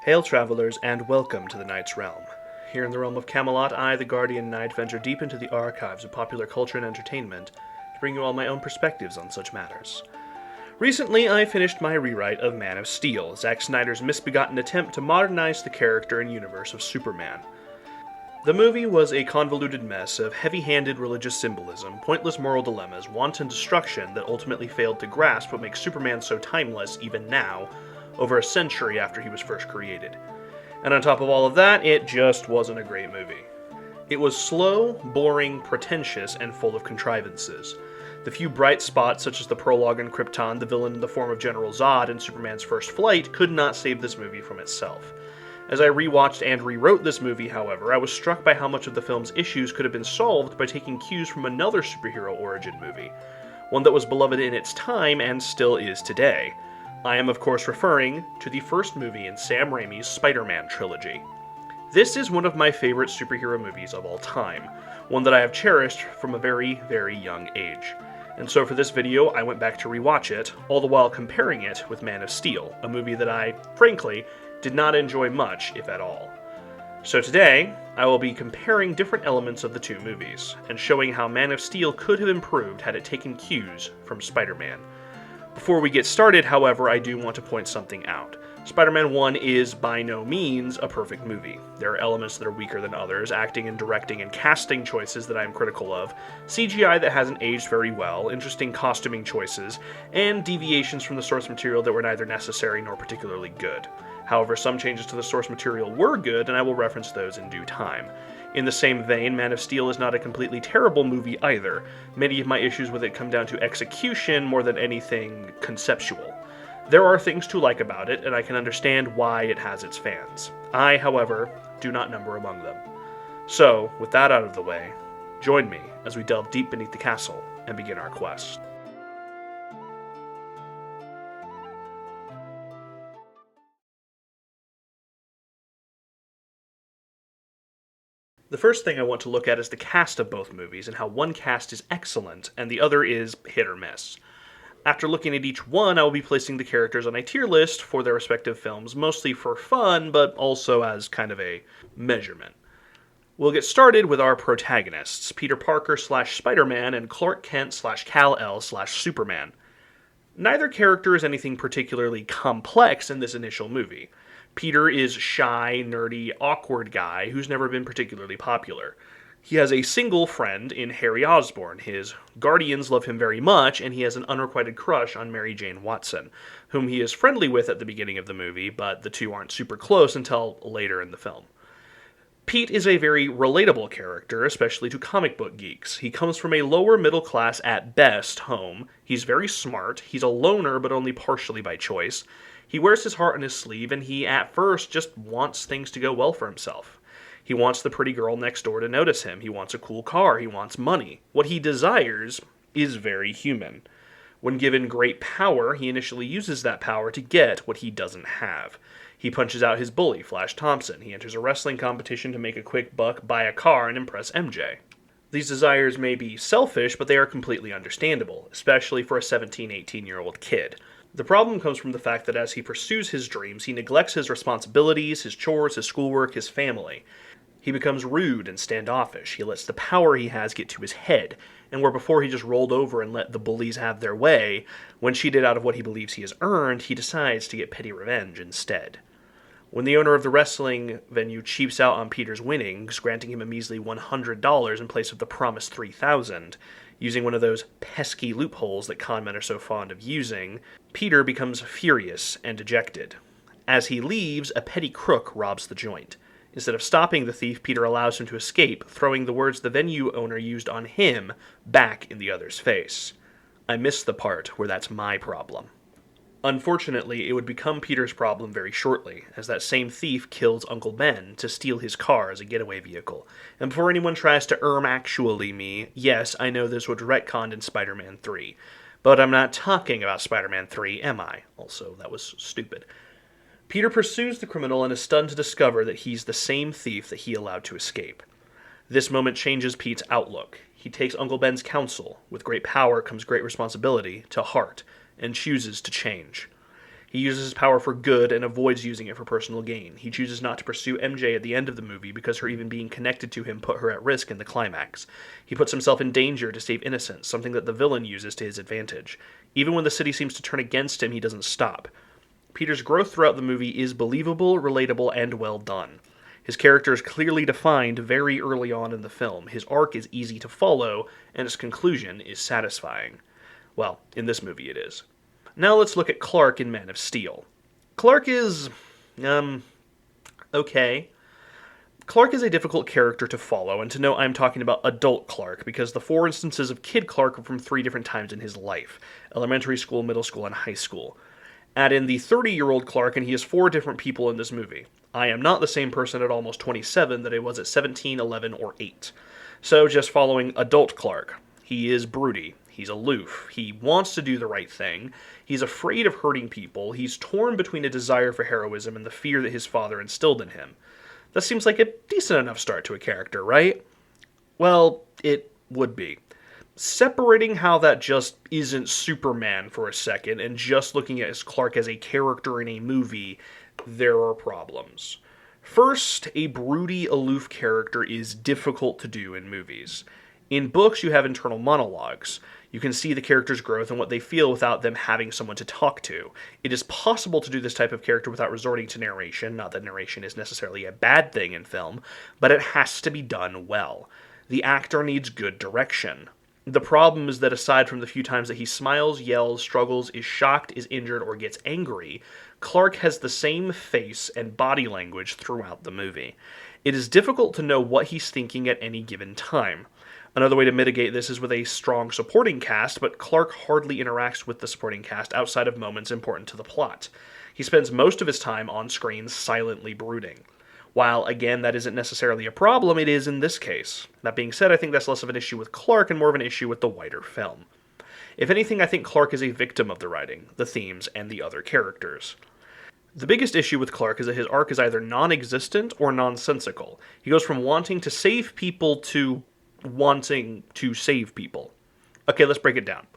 Hail, travelers, and welcome to the Knight's Realm. Here in the realm of Camelot, I, the Guardian Knight, venture deep into the archives of popular culture and entertainment to bring you all my own perspectives on such matters. Recently, I finished my rewrite of Man of Steel, Zack Snyder's misbegotten attempt to modernize the character and universe of Superman. The movie was a convoluted mess of heavy-handed religious symbolism, pointless moral dilemmas, wanton destruction that ultimately failed to grasp what makes Superman so timeless even now, over a century after he was first created. And on top of all of that, it just wasn't a great movie. It was slow, boring, pretentious, and full of contrivances. The few bright spots, such as the prologue on Krypton, the villain in the form of General Zod, and Superman's first flight, could not save this movie from itself. As I rewatched and rewrote this movie, however, I was struck by how much of the film's issues could have been solved by taking cues from another superhero origin movie, one that was beloved in its time and still is today. I am, of course, referring to the first movie in Sam Raimi's Spider-Man trilogy. This is one of my favorite superhero movies of all time, one that I have cherished from a very, very young age. And so for this video, I went back to rewatch it, all the while comparing it with Man of Steel, a movie that I, frankly, did not enjoy much, if at all. So today, I will be comparing different elements of the two movies, and showing how Man of Steel could have improved had it taken cues from Spider-Man. Before we get started, however, I do want to point something out. Spider-Man 1 is by no means a perfect movie. There are elements that are weaker than others, acting and directing and casting choices that I am critical of, CGI that hasn't aged very well, interesting costuming choices, and deviations from the source material that were neither necessary nor particularly good. However, some changes to the source material were good, and I will reference those in due time. In the same vein, Man of Steel is not a completely terrible movie either. Many of my issues with it come down to execution more than anything conceptual. There are things to like about it, and I can understand why it has its fans. I, however, do not number among them. So, with that out of the way, join me as we delve deep beneath the castle and begin our quest. The first thing I want to look at is the cast of both movies and how one cast is excellent and the other is hit or miss. After looking at each one, I will be placing the characters on a tier list for their respective films, mostly for fun, but also as kind of a measurement. We'll get started with our protagonists, Peter Parker / Spider-Man and Clark Kent / Kal-El / Superman. Neither character is anything particularly complex in this initial movie. Peter is shy, nerdy, awkward guy who's never been particularly popular. He has a single friend in Harry Osborn. His guardians love him very much, and he has an unrequited crush on Mary Jane Watson, whom he is friendly with at the beginning of the movie, but the two aren't super close until later in the film. Pete is a very relatable character, especially to comic book geeks. He comes from a lower middle class at best home. He's very smart. He's a loner, but only partially by choice. He wears his heart on his sleeve, and he, at first, just wants things to go well for himself. He wants the pretty girl next door to notice him. He wants a cool car. He wants money. What he desires is very human. When given great power, he initially uses that power to get what he doesn't have. He punches out his bully, Flash Thompson. He enters a wrestling competition to make a quick buck, buy a car, and impress MJ. These desires may be selfish, but they are completely understandable, especially for a 17, 18-year-old kid. The problem comes from the fact that as he pursues his dreams, he neglects his responsibilities, his chores, his schoolwork, his family. He becomes rude and standoffish. He lets the power he has get to his head, and where before he just rolled over and let the bullies have their way, when cheated out of what he believes he has earned, he decides to get petty revenge instead. When the owner of the wrestling venue cheaps out on Peter's winnings, granting him a measly $100 in place of the promised $3,000, using one of those pesky loopholes that con men are so fond of using, Peter becomes furious and dejected. As he leaves, a petty crook robs the joint. Instead of stopping the thief, Peter allows him to escape, throwing the words the venue owner used on him back in the other's face. I missed the part where that's my problem. Unfortunately, it would become Peter's problem very shortly, as that same thief kills Uncle Ben to steal his car as a getaway vehicle. And before anyone tries to actually me, yes, I know this was retconned in Spider-Man 3. But I'm not talking about Spider-Man 3, am I? Also, that was stupid. Peter pursues the criminal and is stunned to discover that he's the same thief that he allowed to escape. This moment changes Pete's outlook. He takes Uncle Ben's counsel, with great power comes great responsibility, to heart, and chooses to change. He uses his power for good and avoids using it for personal gain. He chooses not to pursue MJ at the end of the movie because her even being connected to him put her at risk in the climax. He puts himself in danger to save innocence, something that the villain uses to his advantage. Even when the city seems to turn against him, he doesn't stop. Peter's growth throughout the movie is believable, relatable, and well done. His character is clearly defined very early on in the film. His arc is easy to follow, and its conclusion is satisfying. Well, in this movie it is. Now let's look at Clark in Man of Steel. Clark is... okay. Clark is a difficult character to follow, and to note I'm talking about adult Clark, because the 4 instances of Kid Clark are from 3 different times in his life: elementary school, middle school, and high school. Add in the 30-year-old Clark, and he is 4 different people in this movie. I am not the same person at almost 27 that I was at 17, 11, or 8. So just following adult Clark. He is broody. He's aloof. He wants to do the right thing. He's afraid of hurting people. He's torn between a desire for heroism and the fear that his father instilled in him. That seems like a decent enough start to a character, right? Well, it would be. Separating how that just isn't Superman for a second and just looking at Clark as a character in a movie, there are problems. First, a broody, aloof character is difficult to do in movies. In books, you have internal monologues. You can see the character's growth and what they feel without them having someone to talk to. It is possible to do this type of character without resorting to narration. Not that narration is necessarily a bad thing in film, but it has to be done well. The actor needs good direction. The problem is that aside from the few times that he smiles, yells, struggles, is shocked, is injured, or gets angry, Clark has the same face and body language throughout the movie. It is difficult to know what he's thinking at any given time. Another way to mitigate this is with a strong supporting cast, but Clark hardly interacts with the supporting cast outside of moments important to the plot. He spends most of his time on screen silently brooding. While, again, that isn't necessarily a problem, it is in this case. That being said, I think that's less of an issue with Clark and more of an issue with the wider film. If anything, I think Clark is a victim of the writing, the themes, and the other characters. The biggest issue with Clark is that his arc is either non-existent or nonsensical. He goes from wanting to save people to wanting to save people. Okay, let's break it down.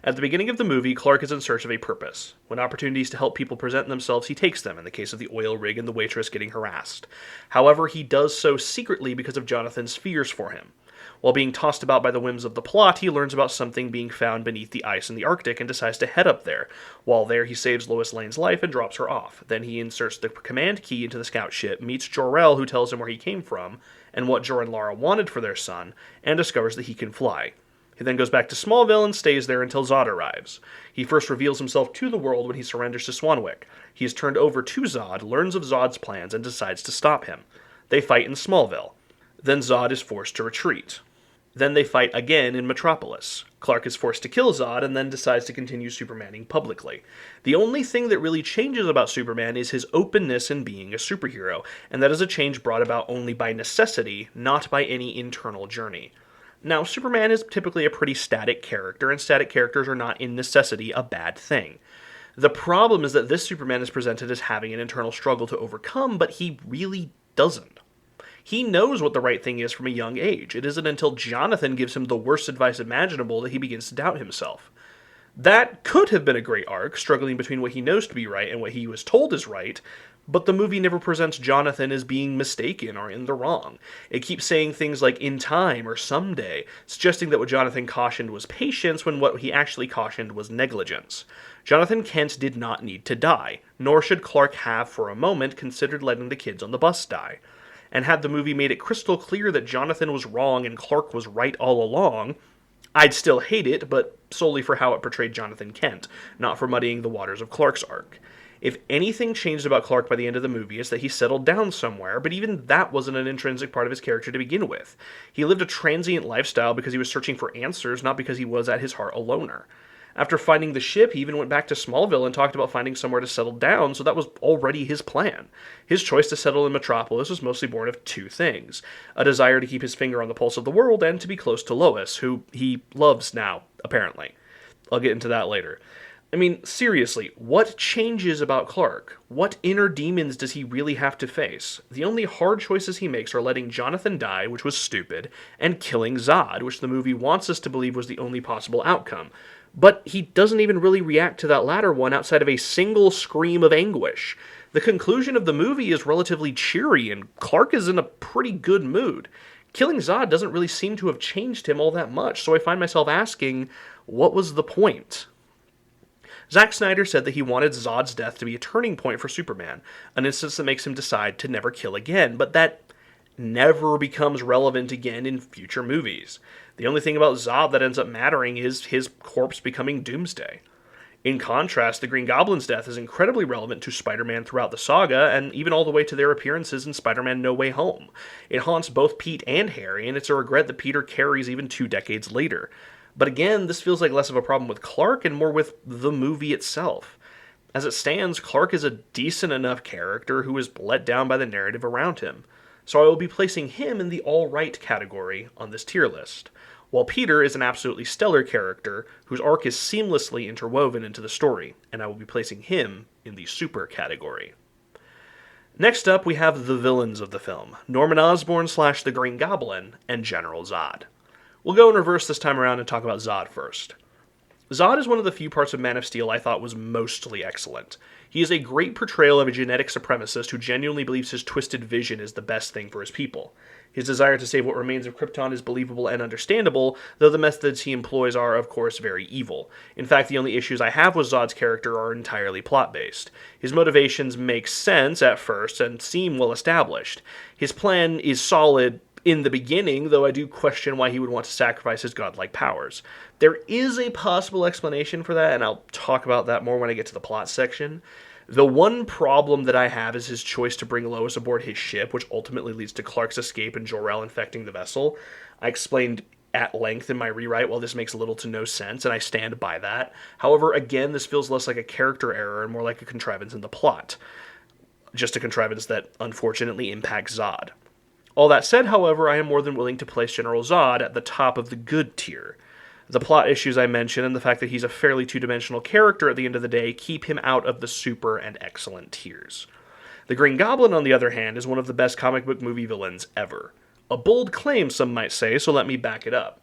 At the beginning of the movie, Clark is in search of a purpose. When opportunities to help people present themselves, he takes them, in the case of the oil rig and the waitress getting harassed. However, he does so secretly because of Jonathan's fears for him. While being tossed about by the whims of the plot, he learns about something being found beneath the ice in the Arctic and decides to head up there. While there, he saves Lois Lane's life and drops her off. Then he inserts the command key into the scout ship, meets Jor-El, who tells him where he came from, and what Jor and Lara wanted for their son, and discovers that he can fly. He then goes back to Smallville and stays there until Zod arrives. He first reveals himself to the world when he surrenders to Swanwick. He is turned over to Zod, learns of Zod's plans, and decides to stop him. They fight in Smallville. Then Zod is forced to retreat. Then they fight again in Metropolis. Clark is forced to kill Zod and then decides to continue Supermaning publicly. The only thing that really changes about Superman is his openness in being a superhero, and that is a change brought about only by necessity, not by any internal journey. Now, Superman is typically a pretty static character, and static characters are not in necessity a bad thing. The problem is that this Superman is presented as having an internal struggle to overcome, but he really doesn't. He knows what the right thing is from a young age. It isn't until Jonathan gives him the worst advice imaginable that he begins to doubt himself. That could have been a great arc, struggling between what he knows to be right and what he was told is right, but the movie never presents Jonathan as being mistaken or in the wrong. It keeps saying things like in time or someday, suggesting that what Jonathan cautioned was patience when what he actually cautioned was negligence. Jonathan Kent did not need to die, nor should Clark have for a moment considered letting the kids on the bus die. And had the movie made it crystal clear that Jonathan was wrong and Clark was right all along, I'd still hate it, but solely for how it portrayed Jonathan Kent, not for muddying the waters of Clark's arc. If anything changed about Clark by the end of the movie, it's that he settled down somewhere, but even that wasn't an intrinsic part of his character to begin with. He lived a transient lifestyle because he was searching for answers, not because he was at his heart a loner. After finding the ship, he even went back to Smallville and talked about finding somewhere to settle down, so that was already his plan. His choice to settle in Metropolis was mostly born of 2 things: a desire to keep his finger on the pulse of the world and to be close to Lois, who he loves now, apparently. I'll get into that later. I mean, seriously, what changes about Clark? What inner demons does he really have to face? The only hard choices he makes are letting Jonathan die, which was stupid, and killing Zod, which the movie wants us to believe was the only possible outcome. but he doesn't even really react to that latter one outside of a single scream of anguish. The conclusion of the movie is relatively cheery, and Clark is in a pretty good mood. Killing Zod doesn't really seem to have changed him all that much, so I find myself asking, what was the point? Zack Snyder said that he wanted Zod's death to be a turning point for Superman, an instance that makes him decide to never kill again, but that never becomes relevant again in future movies. The only thing about Zod that ends up mattering is his corpse becoming Doomsday. In contrast, the Green Goblin's death is incredibly relevant to Spider-Man throughout the saga, and even all the way to their appearances in Spider-Man No Way Home. It haunts both Pete and Harry, and it's a regret that Peter carries even 2 decades later. But again, this feels like less of a problem with Clark and more with the movie itself. As it stands, Clark is a decent enough character who is let down by the narrative around him. So I will be placing him in the alright category on this tier list, while Peter is an absolutely stellar character whose arc is seamlessly interwoven into the story, and I will be placing him in the super category. Next up, we have the villains of the film, Norman Osborn / the Green Goblin, and General Zod. We'll go in reverse this time around and talk about Zod first. Zod is one of the few parts of Man of Steel I thought was mostly excellent. He is a great portrayal of a genetic supremacist who genuinely believes his twisted vision is the best thing for his people. His desire to save what remains of Krypton is believable and understandable, though the methods he employs are, of course, very evil. In fact, the only issues I have with Zod's character are entirely plot-based. His motivations make sense at first and seem well established. His plan is solid in the beginning, though I do question why he would want to sacrifice his godlike powers. There is a possible explanation for that, and I'll talk about that more when I get to the plot section. The one problem that I have is his choice to bring Lois aboard his ship, which ultimately leads to Clark's escape and Jor-El infecting the vessel. I explained at length in my rewrite while this makes little to no sense, and I stand by that. However, again, this feels less like a character error and more like a contrivance in the plot. Just a contrivance that unfortunately impacts Zod. All that said, however, I am more than willing to place General Zod at the top of the good tier. The plot issues I mentioned and the fact that he's a fairly two-dimensional character at the end of the day keep him out of the super and excellent tiers. The Green Goblin, on the other hand, is one of the best comic book movie villains ever. A bold claim, some might say, so let me back it up.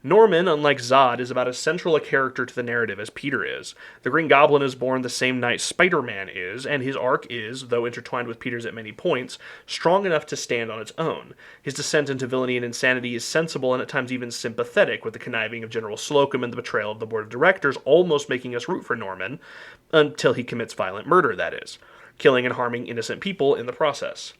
Norman, unlike Zod, is about as central a character to the narrative as Peter is. The Green Goblin is born the same night Spider-Man is, and his arc is, though intertwined with Peter's at many points, strong enough to stand on its own. His descent into villainy and insanity is sensible and at times even sympathetic, with the conniving of General Slocum and the betrayal of the board of directors almost making us root for Norman, until he commits violent murder, that is, killing and harming innocent people in the process.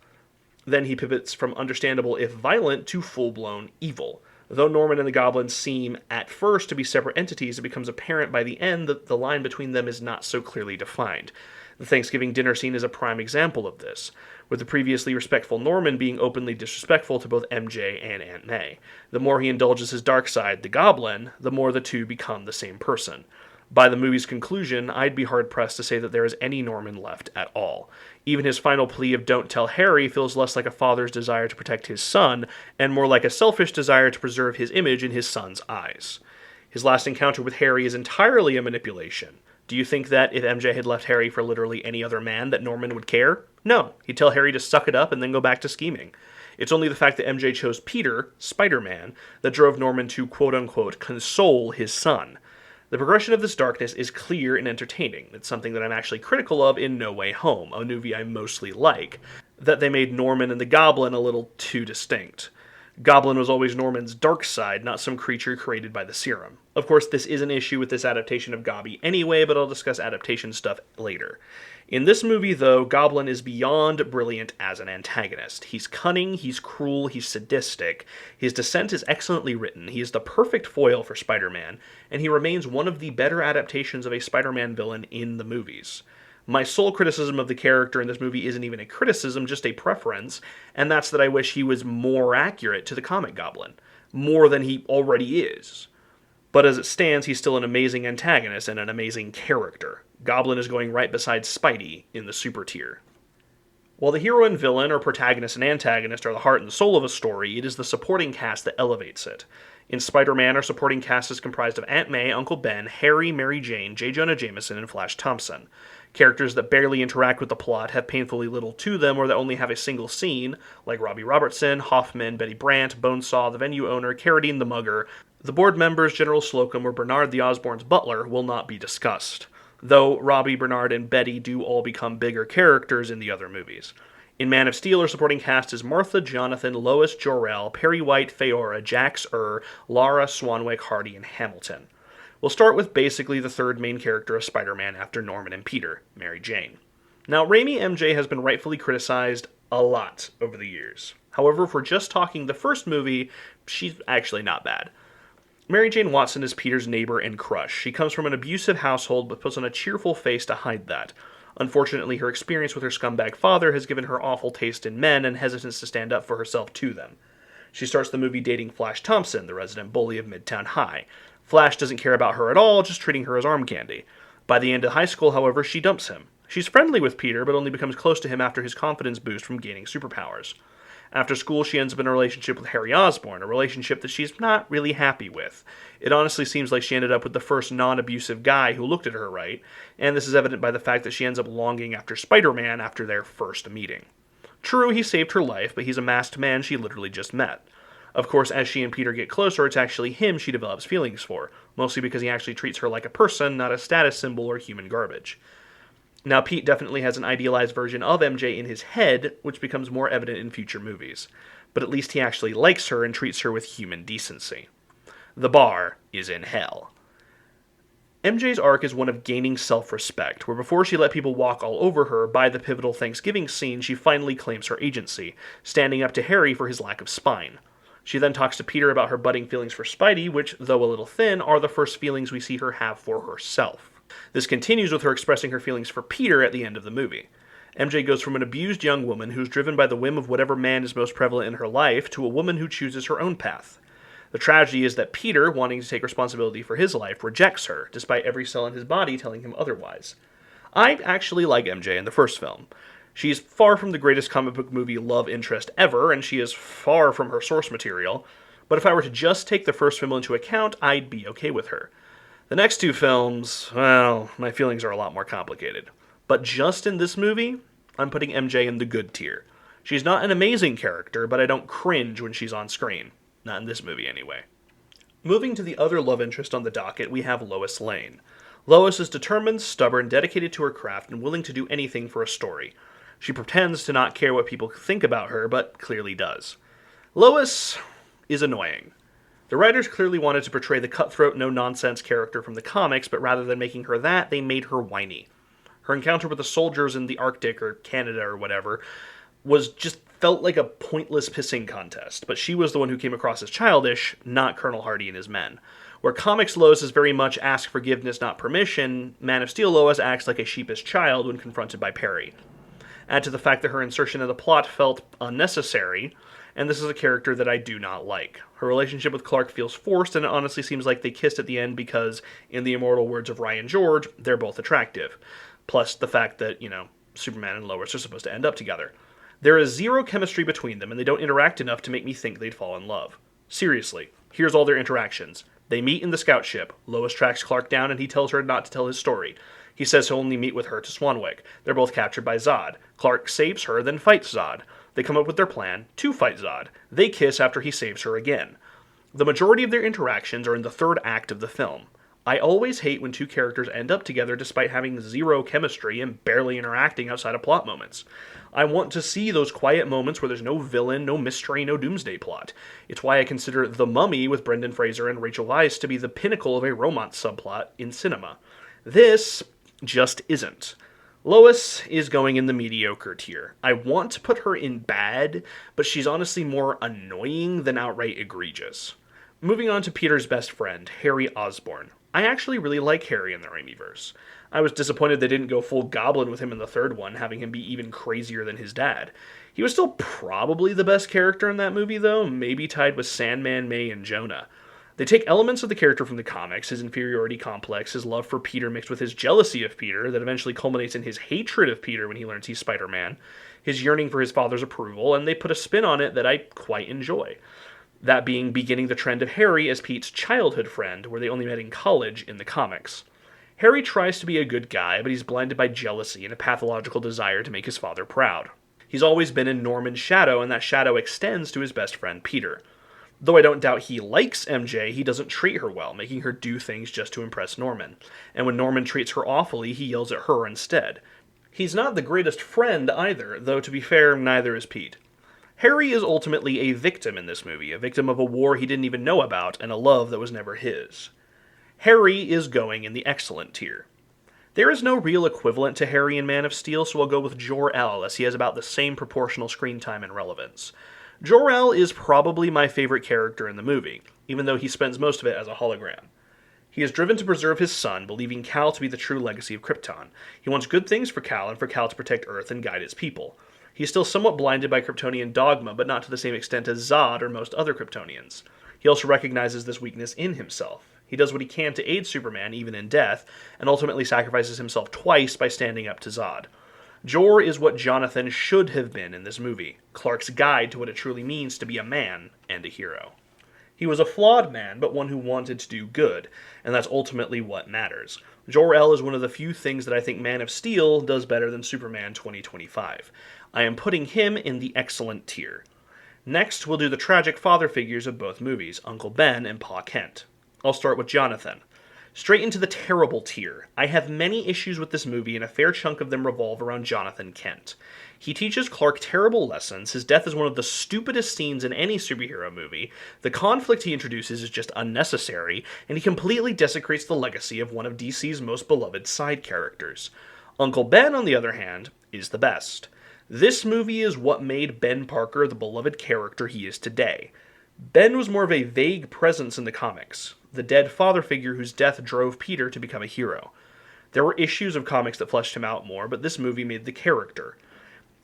Then he pivots from understandable if violent to full-blown evil. Though Norman and the Goblin seem, at first, to be separate entities, it becomes apparent by the end that the line between them is not so clearly defined. The Thanksgiving dinner scene is a prime example of this, with the previously respectful Norman being openly disrespectful to both MJ and Aunt May. The more he indulges his dark side, the Goblin, the more the two become the same person. By the movie's conclusion, I'd be hard-pressed to say that there is any Norman left at all. Even his final plea of "don't tell Harry" feels less like a father's desire to protect his son, and more like a selfish desire to preserve his image in his son's eyes. His last encounter with Harry is entirely a manipulation. Do you think that if MJ had left Harry for literally any other man, that Norman would care? No, he'd tell Harry to suck it up and then go back to scheming. It's only the fact that MJ chose Peter, Spider-Man, that drove Norman to quote-unquote console his son. The progression of this darkness is clear and entertaining. It's something that I'm actually critical of in No Way Home, a movie I mostly like, that they made Norman and the Goblin a little too distinct. Goblin was always Norman's dark side, not some creature created by the serum. Of course, this is an issue with this adaptation of Gobby anyway, but I'll discuss adaptation stuff later. In this movie, though, Goblin is beyond brilliant as an antagonist. He's cunning, he's cruel, he's sadistic. His descent is excellently written. He is the perfect foil for Spider-Man, and he remains one of the better adaptations of a Spider-Man villain in the movies. My sole criticism of the character in this movie isn't even a criticism, just a preference, and that's that I wish he was more accurate to the comic Goblin. More than he already is. But as it stands, he's still an amazing antagonist and an amazing character. Goblin is going right beside Spidey in the super tier. While the hero and villain, or protagonist and antagonist, are the heart and soul of a story, it is the supporting cast that elevates it. In Spider-Man, our supporting cast is comprised of Aunt May, Uncle Ben, Harry, Mary Jane, J. Jonah Jameson, and Flash Thompson. Characters that barely interact with the plot, have painfully little to them, or that only have a single scene, like Robbie Robertson, Hoffman, Betty Brant, Bonesaw, the venue owner, Carradine the Mugger, The board members, General Slocum or Bernard the Osborne's butler, will not be discussed, though Robbie, Bernard, and Betty do all become bigger characters in the other movies. In Man of Steel, our supporting cast is Martha, Jonathan, Lois, Jor-El, Perry White, Feora, Jax Lara, Swanwick, Hardy, and Hamilton. We'll start with basically the third main character of Spider-Man after Norman and Peter, Mary Jane. Now, Raimi MJ has been rightfully criticized a lot over the years. However, if we're just talking the first movie, she's actually not bad. Mary Jane Watson is Peter's neighbor and crush. She comes from an abusive household but puts on a cheerful face to hide that. Unfortunately, her experience with her scumbag father has given her awful taste in men and hesitance to stand up for herself to them. She starts the movie dating Flash Thompson, the resident bully of Midtown High. Flash doesn't care about her at all, just treating her as arm candy. By the end of high school, however, she dumps him. She's friendly with Peter, but only becomes close to him after his confidence boost from gaining superpowers. After school, she ends up in a relationship with Harry Osborn, a relationship that she's not really happy with. It honestly seems like she ended up with the first non-abusive guy who looked at her right, and this is evident by the fact that she ends up longing after Spider-Man after their first meeting. True, he saved her life, but he's a masked man she literally just met. Of course, as she and Peter get closer, it's actually him she develops feelings for, mostly because he actually treats her like a person, not a status symbol or human garbage. Now, Pete definitely has an idealized version of MJ in his head, which becomes more evident in future movies. But at least he actually likes her and treats her with human decency. The bar is in hell. MJ's arc is one of gaining self-respect, where before she let people walk all over her, by the pivotal Thanksgiving scene, she finally claims her agency, standing up to Harry for his lack of spine. She then talks to Peter about her budding feelings for Spidey, which, though a little thin, are the first feelings we see her have for herself. This continues with her expressing her feelings for Peter at the end of the movie. MJ goes from an abused young woman who's driven by the whim of whatever man is most prevalent in her life to a woman who chooses her own path. The tragedy is that Peter, wanting to take responsibility for his life, rejects her, despite every cell in his body telling him otherwise. I actually like MJ in the first film. She's far from the greatest comic book movie love interest ever, and she is far from her source material, but if I were to just take the first film into account, I'd be okay with her. The next two films, well, my feelings are a lot more complicated. But just in this movie, I'm putting MJ in the good tier. She's not an amazing character, but I don't cringe when she's on screen. Not in this movie, anyway. Moving to the other love interest on the docket, we have Lois Lane. Lois is determined, stubborn, dedicated to her craft, and willing to do anything for a story. She pretends to not care what people think about her, but clearly does. Lois is annoying. The writers clearly wanted to portray the cutthroat, no-nonsense character from the comics, but rather than making her that, they made her whiny. Her encounter with the soldiers in the Arctic, or Canada, or whatever, felt like a pointless pissing contest, but she was the one who came across as childish, not Colonel Hardy and his men. Where comics Lois is very much ask forgiveness, not permission, Man of Steel Lois acts like a sheepish child when confronted by Perry. Add to the fact that her insertion in the plot felt unnecessary, and this is a character that I do not like. Her relationship with Clark feels forced, and it honestly seems like they kissed at the end because, in the immortal words of Ryan George, they're both attractive. Plus the fact that, Superman and Lois are supposed to end up together. There is zero chemistry between them, and they don't interact enough to make me think they'd fall in love. Seriously, here's all their interactions. They meet in the scout ship. Lois tracks Clark down, and he tells her not to tell his story. He says he'll only meet with her to Swanwick. They're both captured by Zod. Clark saves her, then fights Zod. They come up with their plan to fight Zod. They kiss after he saves her again. The majority of their interactions are in the third act of the film. I always hate when two characters end up together despite having zero chemistry and barely interacting outside of plot moments. I want to see those quiet moments where there's no villain, no mystery, no doomsday plot. It's why I consider The Mummy with Brendan Fraser and Rachel Weisz to be the pinnacle of a romance subplot in cinema. This just isn't. Lois is going in the mediocre tier. I want to put her in bad, but she's honestly more annoying than outright egregious. Moving on to Peter's best friend, Harry Osborn. I actually really like Harry in the Raimiverse. I was disappointed they didn't go full Goblin with him in the third one, having him be even crazier than his dad. He was still probably the best character in that movie, though, maybe tied with Sandman, May, and Jonah. They take elements of the character from the comics, his inferiority complex, his love for Peter mixed with his jealousy of Peter, that eventually culminates in his hatred of Peter when he learns he's Spider-Man, his yearning for his father's approval, and they put a spin on it that I quite enjoy. That being beginning the trend of Harry as Pete's childhood friend, where they only met in college in the comics. Harry tries to be a good guy, but he's blinded by jealousy and a pathological desire to make his father proud. He's always been in Norman's shadow, and that shadow extends to his best friend Peter. Though I don't doubt he likes MJ, he doesn't treat her well, making her do things just to impress Norman. And when Norman treats her awfully, he yells at her instead. He's not the greatest friend either, though to be fair, neither is Pete. Harry is ultimately a victim in this movie, a victim of a war he didn't even know about and a love that was never his. Harry is going in the excellent tier. There is no real equivalent to Harry in Man of Steel, so I'll go with Jor-El, as he has about the same proportional screen time and relevance. Jor-El is probably my favorite character in the movie, even though he spends most of it as a hologram. He is driven to preserve his son, believing Cal to be the true legacy of Krypton. He wants good things for Cal and for Cal to protect Earth and guide its people. He is still somewhat blinded by Kryptonian dogma, but not to the same extent as Zod or most other Kryptonians. He also recognizes this weakness in himself. He does what he can to aid Superman, even in death, and ultimately sacrifices himself twice by standing up to Zod. Jor is what Jonathan should have been in this movie, Clark's guide to what it truly means to be a man and a hero. He was a flawed man, but one who wanted to do good, and that's ultimately what matters. Jor-El is one of the few things that I think Man of Steel does better than Superman 2025. I am putting him in the excellent tier. Next, we'll do the tragic father figures of both movies, Uncle Ben and Pa Kent. I'll start with Jonathan. Straight into the terrible tier. I have many issues with this movie, and a fair chunk of them revolve around Jonathan Kent. He teaches Clark terrible lessons, his death is one of the stupidest scenes in any superhero movie, the conflict he introduces is just unnecessary, and he completely desecrates the legacy of one of DC's most beloved side characters. Uncle Ben, on the other hand, is the best. This movie is what made Ben Parker the beloved character he is today. Ben was more of a vague presence in the comics, the dead father figure whose death drove Peter to become a hero. There were issues of comics that fleshed him out more, but this movie made the character.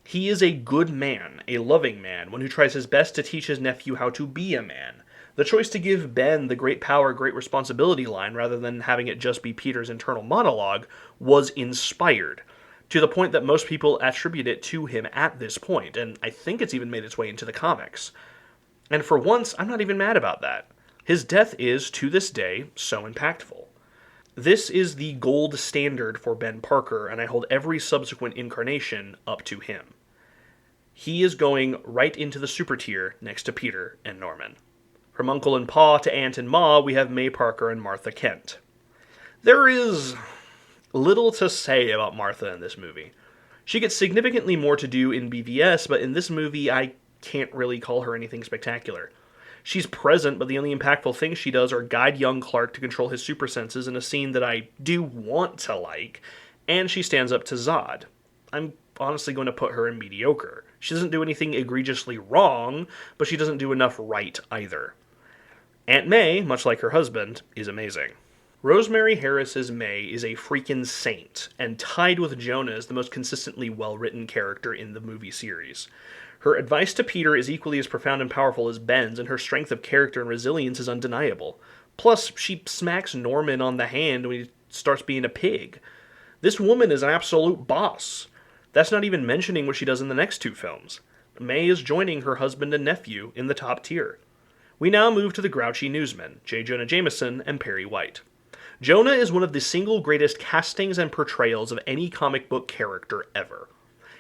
He is a good man, a loving man, one who tries his best to teach his nephew how to be a man. The choice to give Ben the great power, great responsibility line rather than having it just be Peter's internal monologue was inspired, to the point that most people attribute it to him at this point, and I think it's even made its way into the comics. And for once, I'm not even mad about that. His death is, to this day, so impactful. This is the gold standard for Ben Parker, and I hold every subsequent incarnation up to him. He is going right into the super tier next to Peter and Norman. From Uncle and Pa to Aunt and Ma, we have May Parker and Martha Kent. There is little to say about Martha in this movie. She gets significantly more to do in BVS, but in this movie I can't really call her anything spectacular. She's present, but the only impactful things she does are guide young Clark to control his super senses in a scene that I do want to like, and she stands up to Zod. I'm honestly going to put her in mediocre. She doesn't do anything egregiously wrong, but she doesn't do enough right either. Aunt May, much like her husband, is amazing. Rosemary Harris's May is a freaking saint, and tied with Jonah as the most consistently well-written character in the movie series. Her advice to Peter is equally as profound and powerful as Ben's, and her strength of character and resilience is undeniable. Plus, she smacks Norman on the hand when he starts being a pig. This woman is an absolute boss. That's not even mentioning what she does in the next two films. May is joining her husband and nephew in the top tier. We now move to the grouchy newsmen, J. Jonah Jameson and Perry White. Jonah is one of the single greatest castings and portrayals of any comic book character ever.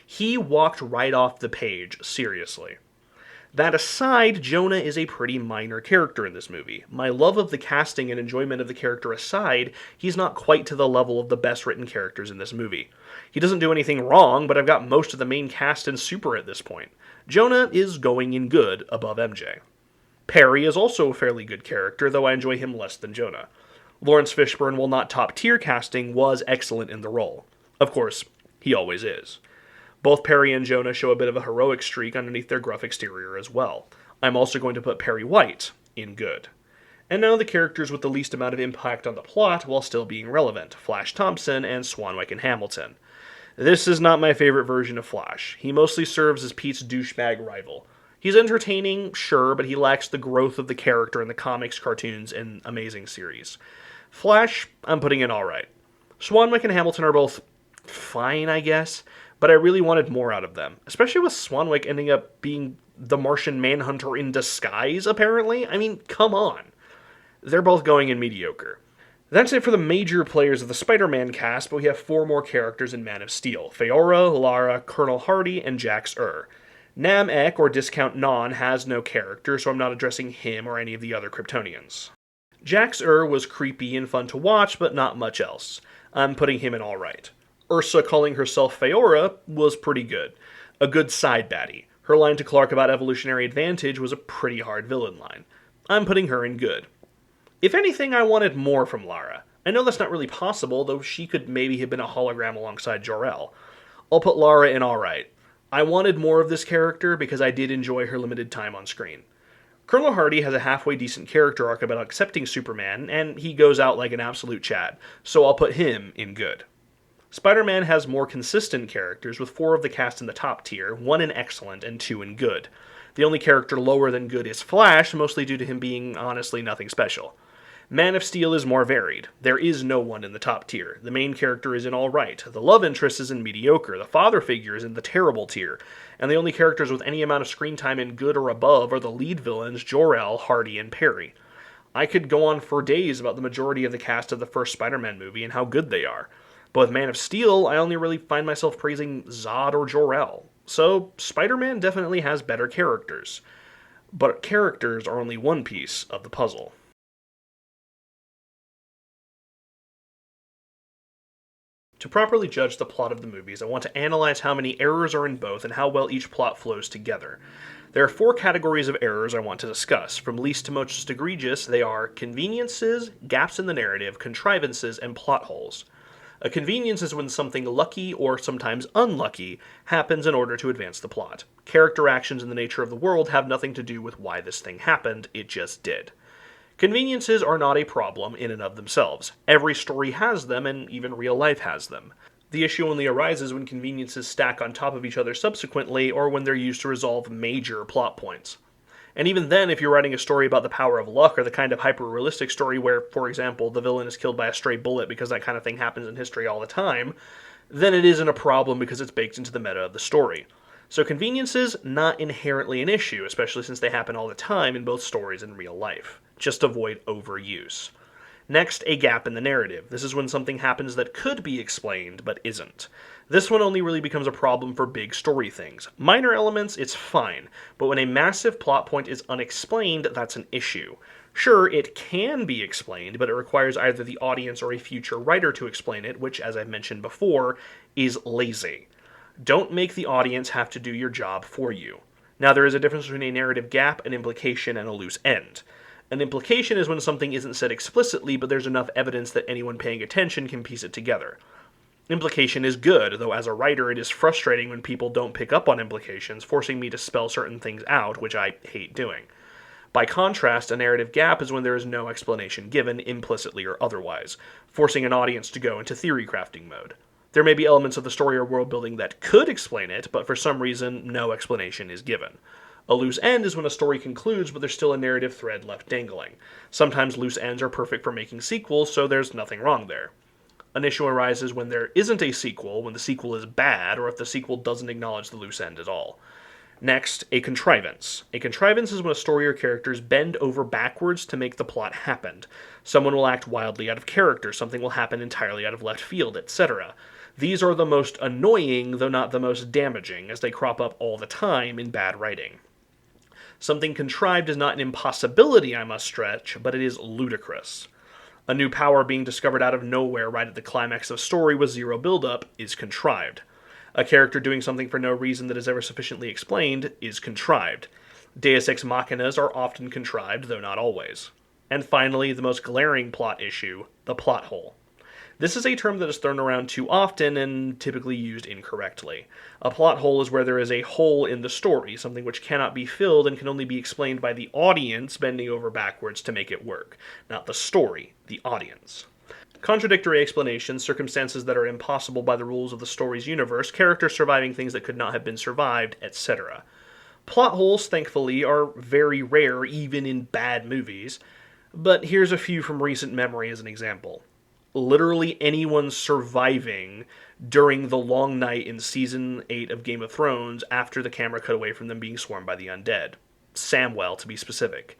He walked right off the page, seriously. That aside, Jonah is a pretty minor character in this movie. My love of the casting and enjoyment of the character aside, he's not quite to the level of the best written characters in this movie. He doesn't do anything wrong, but I've got most of the main cast and super at this point. Jonah is going in good above MJ. Perry is also a fairly good character, though I enjoy him less than Jonah. Lawrence Fishburne, while not top-tier casting, was excellent in the role. Of course, he always is. Both Perry and Jonah show a bit of a heroic streak underneath their gruff exterior as well. I'm also going to put Perry White in good. And now the characters with the least amount of impact on the plot while still being relevant, Flash Thompson and Swanwick and Hamilton. This is not my favorite version of Flash. He mostly serves as Pete's douchebag rival. He's entertaining, sure, but he lacks the growth of the character in the comics, cartoons, and amazing series. Flash, I'm putting in alright. Swanwick and Hamilton are both fine, I guess, but I really wanted more out of them, especially with Swanwick ending up being the Martian Manhunter in disguise, apparently. I mean, come on. They're both going in mediocre. That's it for the major players of the Spider-Man cast, but we have 4 more characters in Man of Steel: Feora, Lara, Colonel Hardy, and Jax Ur. Namek, or Discount Non, has no character, so I'm not addressing him or any of the other Kryptonians. Jax-Ur was creepy and fun to watch, but not much else. I'm putting him in alright. Ursa calling herself Feora was pretty good. A good side baddie. Her line to Clark about evolutionary advantage was a pretty hard villain line. I'm putting her in good. If anything, I wanted more from Lara. I know that's not really possible, though she could maybe have been a hologram alongside Jor-El. I'll put Lara in alright. I wanted more of this character because I did enjoy her limited time on screen. Colonel Hardy has a halfway decent character arc about accepting Superman, and he goes out like an absolute Chad, so I'll put him in good. Spider-Man has more consistent characters, with 4 of the cast in the top tier, 1 in excellent and 2 in good. The only character lower than good is Flash, mostly due to him being honestly nothing special. Man of Steel is more varied. There is no one in the top tier. The main character is in alright, the love interest is in mediocre, the father figure is in the terrible tier, and the only characters with any amount of screen time in good or above are the lead villains Jor-El, Hardy, and Perry. I could go on for days about the majority of the cast of the first Spider-Man movie and how good they are. But with Man of Steel, I only really find myself praising Zod or Jor-El. So, Spider-Man definitely has better characters. But characters are only one piece of the puzzle. To properly judge the plot of the movies, I want to analyze how many errors are in both and how well each plot flows together. There are 4 categories of errors I want to discuss. From least to most egregious, they are conveniences, gaps in the narrative, contrivances, and plot holes. A convenience is when something lucky, or sometimes unlucky, happens in order to advance the plot. Character actions in the nature of the world have nothing to do with why this thing happened, it just did. Conveniences are not a problem in and of themselves. Every story has them, and even real life has them. The issue only arises when conveniences stack on top of each other subsequently, or when they're used to resolve major plot points. And even then, if you're writing a story about the power of luck, or the kind of hyper-realistic story where, for example, the villain is killed by a stray bullet because that kind of thing happens in history all the time, then it isn't a problem because it's baked into the meta of the story. So conveniences, not inherently an issue, especially since they happen all the time in both stories and real life. Just avoid overuse. Next, a gap in the narrative. This is when something happens that could be explained, but isn't. This one only really becomes a problem for big story things. Minor elements, it's fine, but when a massive plot point is unexplained, that's an issue. Sure, it can be explained, but it requires either the audience or a future writer to explain it, which, as I've mentioned before, is lazy. Don't make the audience have to do your job for you. Now, there is a difference between a narrative gap, an implication, and a loose end. An implication is when something isn't said explicitly, but there's enough evidence that anyone paying attention can piece it together. Implication is good, though as a writer it is frustrating when people don't pick up on implications, forcing me to spell certain things out, which I hate doing. By contrast, a narrative gap is when there is no explanation given, implicitly or otherwise, forcing an audience to go into theory crafting mode. There may be elements of the story or world building that could explain it, but for some reason, no explanation is given. A loose end is when a story concludes, but there's still a narrative thread left dangling. Sometimes loose ends are perfect for making sequels, so there's nothing wrong there. An issue arises when there isn't a sequel, when the sequel is bad, or if the sequel doesn't acknowledge the loose end at all. Next, a contrivance. A contrivance is when a story or characters bend over backwards to make the plot happen. Someone will act wildly out of character, something will happen entirely out of left field, etc. These are the most annoying, though not the most damaging, as they crop up all the time in bad writing. Something contrived is not an impossibility, I must stretch, but it is ludicrous. A new power being discovered out of nowhere right at the climax of a story with zero build-up is contrived. A character doing something for no reason that is ever sufficiently explained is contrived. Deus Ex Machinas are often contrived, though not always. And finally, the most glaring plot issue, the plot hole. This is a term that is thrown around too often and typically used incorrectly. A plot hole is where there is a hole in the story, something which cannot be filled and can only be explained by the audience bending over backwards to make it work. Not the story, the audience. Contradictory explanations, circumstances that are impossible by the rules of the story's universe, characters surviving things that could not have been survived, etc. Plot holes, thankfully, are very rare even in bad movies, but here's a few from recent memory as an example. Literally anyone surviving during the long night in Season 8 of Game of Thrones after the camera cut away from them being swarmed by the undead. Samwell, to be specific.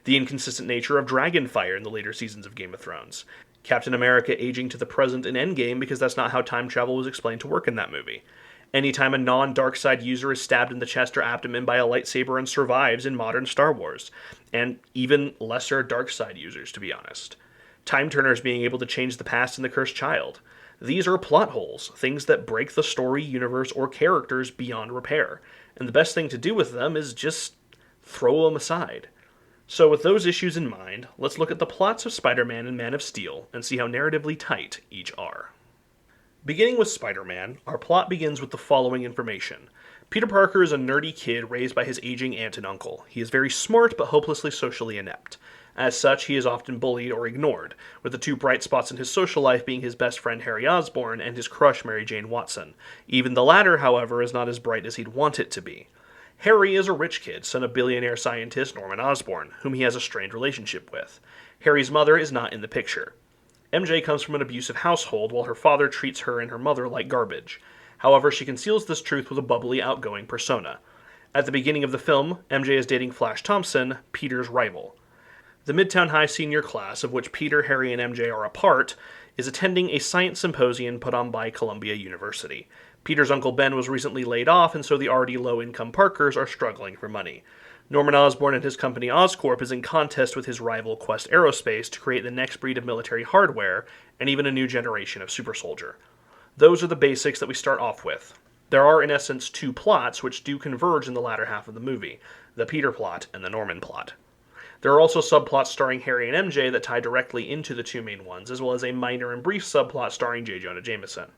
The inconsistent nature of Dragonfire in the later seasons of Game of Thrones. Captain America aging to the present in Endgame because that's not how time travel was explained to work in that movie. Anytime a non-Darkseid user is stabbed in the chest or abdomen by a lightsaber and survives in modern Star Wars, and even lesser Darkseid users, to be honest. Time Turners being able to change the past in The Cursed Child. These are plot holes, things that break the story, universe, or characters beyond repair, and the best thing to do with them is just throw them aside. So with those issues in mind, let's look at the plots of Spider-Man and Man of Steel and see how narratively tight each are. Beginning with Spider-Man, our plot begins with the following information. Peter Parker is a nerdy kid raised by his aging aunt and uncle. He is very smart but hopelessly socially inept. As such, he is often bullied or ignored, with the two bright spots in his social life being his best friend Harry Osborn and his crush Mary Jane Watson. Even the latter, however, is not as bright as he'd want it to be. Harry is a rich kid, son of billionaire scientist Norman Osborn, whom he has a strained relationship with. Harry's mother is not in the picture. MJ comes from an abusive household while her father treats her and her mother like garbage. However, she conceals this truth with a bubbly, outgoing persona. At the beginning of the film, MJ is dating Flash Thompson, Peter's rival. The Midtown High senior class, of which Peter, Harry, and MJ are a part, is attending a science symposium put on by Columbia University. Peter's Uncle Ben was recently laid off, and so the already low-income Parkers are struggling for money. Norman Osborn and his company Oscorp is in contest with his rival Quest Aerospace to create the next breed of military hardware and even a new generation of super soldier. Those are the basics that we start off with. There are in essence two plots which do converge in the latter half of the movie, the Peter plot and the Norman plot. There are also subplots starring Harry and MJ that tie directly into the two main ones, as well as a minor and brief subplot starring J. Jonah Jameson.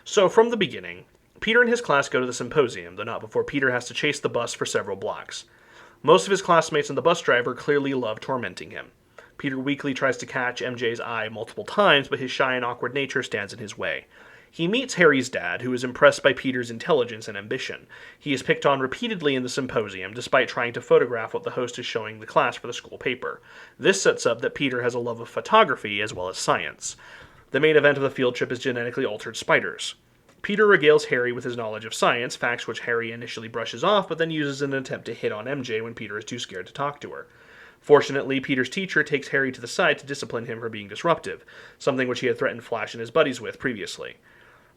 So from the beginning, Peter and his class go to the symposium, though not before Peter has to chase the bus for several blocks. Most of his classmates and the bus driver clearly love tormenting him. Peter weakly tries to catch MJ's eye multiple times, but his shy and awkward nature stands in his way. He meets Harry's dad, who is impressed by Peter's intelligence and ambition. He is picked on repeatedly in the symposium, despite trying to photograph what the host is showing the class for the school paper. This sets up that Peter has a love of photography as well as science. The main event of the field trip is genetically altered spiders. Peter regales Harry with his knowledge of science, facts which Harry initially brushes off, but then uses in an attempt to hit on MJ when Peter is too scared to talk to her. Fortunately, Peter's teacher takes Harry to the side to discipline him for being disruptive, something which he had threatened Flash and his buddies with previously.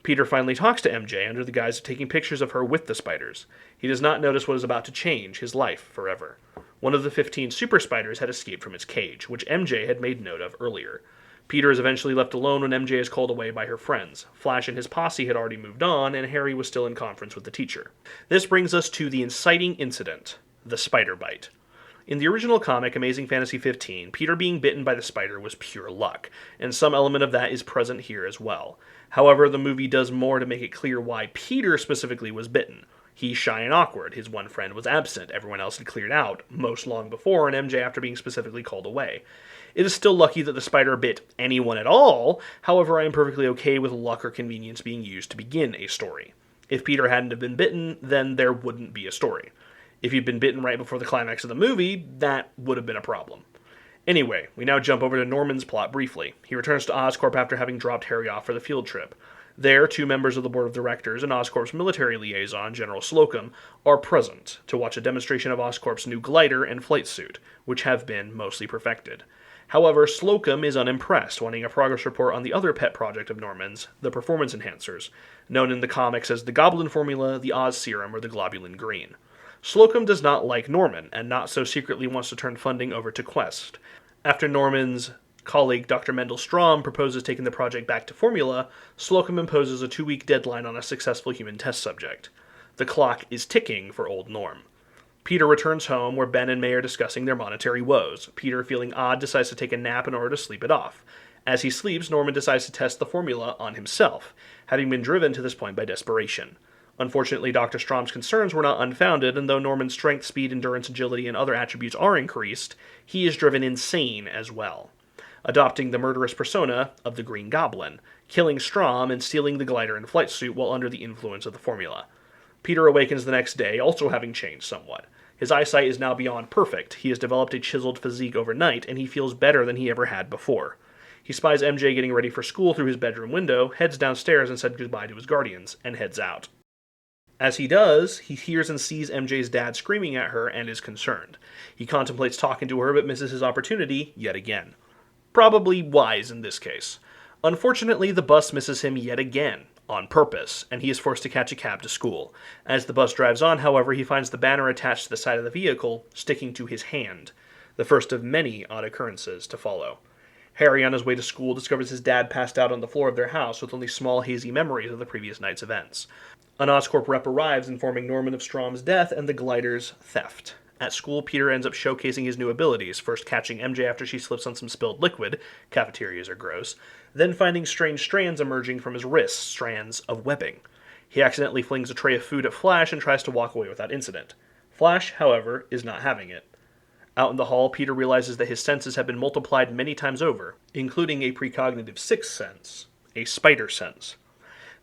Peter finally talks to MJ under the guise of taking pictures of her with the spiders. He does not notice what is about to change his life forever. One of the 15 super spiders had escaped from its cage, which MJ had made note of earlier. Peter is eventually left alone when MJ is called away by her friends. Flash and his posse had already moved on, and Harry was still in conference with the teacher. This brings us to the inciting incident, the spider bite. In the original comic, Amazing Fantasy 15, Peter being bitten by the spider was pure luck, and some element of that is present here as well. However, the movie does more to make it clear why Peter specifically was bitten. He's shy and awkward, his one friend was absent, everyone else had cleared out, most long before, and MJ after being specifically called away. It is still lucky that the spider bit anyone at all, however I am perfectly okay with luck or convenience being used to begin a story. If Peter hadn't have been bitten, then there wouldn't be a story. If he'd been bitten right before the climax of the movie, that would have been a problem. Anyway, we now jump over to Norman's plot briefly. He returns to Oscorp after having dropped Harry off for the field trip. There, two members of the board of directors and Oscorp's military liaison, General Slocum, are present to watch a demonstration of Oscorp's new glider and flight suit, which have been mostly perfected. However, Slocum is unimpressed, wanting a progress report on the other pet project of Norman's, the performance enhancers, known in the comics as the Goblin Formula, the Oz Serum, or the Globulin Green. Slocum does not like Norman, and not so secretly wants to turn funding over to Quest. After Norman's colleague Dr. Mendel Strom proposes taking the project back to Formula, Slocum imposes a 2-week deadline on a successful human test subject. The clock is ticking for Old Norm. Peter returns home where Ben and May are discussing their monetary woes. Peter, feeling odd, decides to take a nap in order to sleep it off. As he sleeps, Norman decides to test the formula on himself, having been driven to this point by desperation. Unfortunately, Dr. Strom's concerns were not unfounded, and though Norman's strength, speed, endurance, agility, and other attributes are increased, he is driven insane as well, adopting the murderous persona of the Green Goblin, killing Strom and stealing the glider and flight suit while under the influence of the formula. Peter awakens the next day, also having changed somewhat. His eyesight is now beyond perfect, he has developed a chiseled physique overnight, and he feels better than he ever had before. He spies MJ getting ready for school through his bedroom window, heads downstairs and said goodbye to his guardians, and heads out. As he does, he hears and sees MJ's dad screaming at her and is concerned. He contemplates talking to her but misses his opportunity yet again. Probably wise in this case. Unfortunately, the bus misses him yet again. on purpose, and he is forced to catch a cab to school. As the bus drives on, however, he finds the banner attached to the side of the vehicle sticking to his hand, the first of many odd occurrences to follow. Harry, on his way to school, discovers his dad passed out on the floor of their house with only small, hazy memories of the previous night's events. An Oscorp rep arrives, informing Norman of Strom's death and the glider's theft. At school, Peter ends up showcasing his new abilities, first catching MJ after she slips on some spilled liquid — cafeterias are gross — then finding strange strands emerging from his wrists, strands of webbing. He accidentally flings a tray of food at Flash and tries to walk away without incident. Flash, however, is not having it. Out in the hall, Peter realizes that his senses have been multiplied many times over, including a precognitive sixth sense, a spider sense.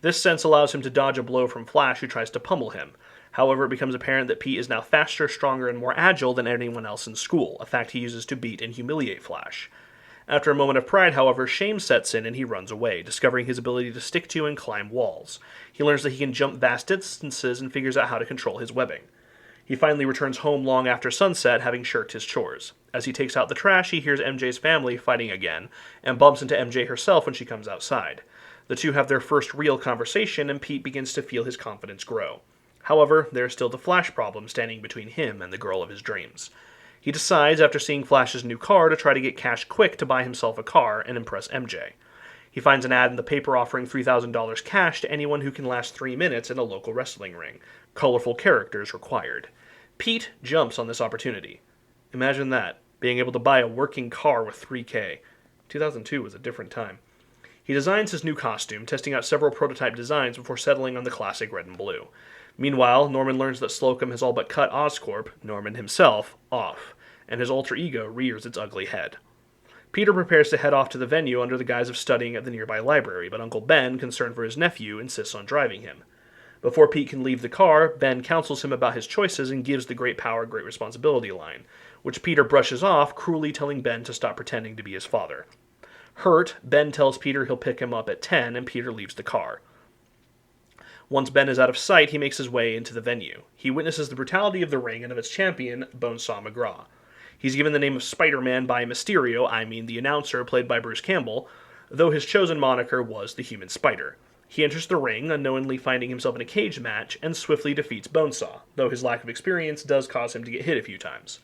This sense allows him to dodge a blow from Flash, who tries to pummel him. However, it becomes apparent that Pete is now faster, stronger, and more agile than anyone else in school, a fact he uses to beat and humiliate Flash. After a moment of pride, however, shame sets in and he runs away, discovering his ability to stick to and climb walls. He learns that he can jump vast distances and figures out how to control his webbing. He finally returns home long after sunset, having shirked his chores. As he takes out the trash, he hears MJ's family fighting again, and bumps into MJ herself when she comes outside. The two have their first real conversation, and Pete begins to feel his confidence grow. However, there is still the Flash problem standing between him and the girl of his dreams. He decides, after seeing Flash's new car, to try to get cash quick to buy himself a car and impress MJ. He finds an ad in the paper offering $3,000 cash to anyone who can last 3 minutes in a local wrestling ring. Colorful characters required. Pete jumps on this opportunity. Imagine that, being able to buy a working car with $3K. 2002 was a different time. He designs his new costume, testing out several prototype designs before settling on the classic red and blue. Meanwhile, Norman learns that Slocum has all but cut Oscorp, Norman himself, off, and his alter ego rears its ugly head. Peter prepares to head off to the venue under the guise of studying at the nearby library, but Uncle Ben, concerned for his nephew, insists on driving him. Before Pete can leave the car, Ben counsels him about his choices and gives the great power, great responsibility line, which Peter brushes off, cruelly telling Ben to stop pretending to be his father. Hurt, Ben tells Peter he'll pick him up at 10, and Peter leaves the car. Once Ben is out of sight, he makes his way into the venue. He witnesses the brutality of the ring and of its champion, Bonesaw McGraw. He's given the name of Spider-Man by Mysterio, the announcer, played by Bruce Campbell, though his chosen moniker was the Human Spider. He enters the ring, unknowingly finding himself in a cage match, and swiftly defeats Bonesaw, though his lack of experience does cause him to get hit a few times.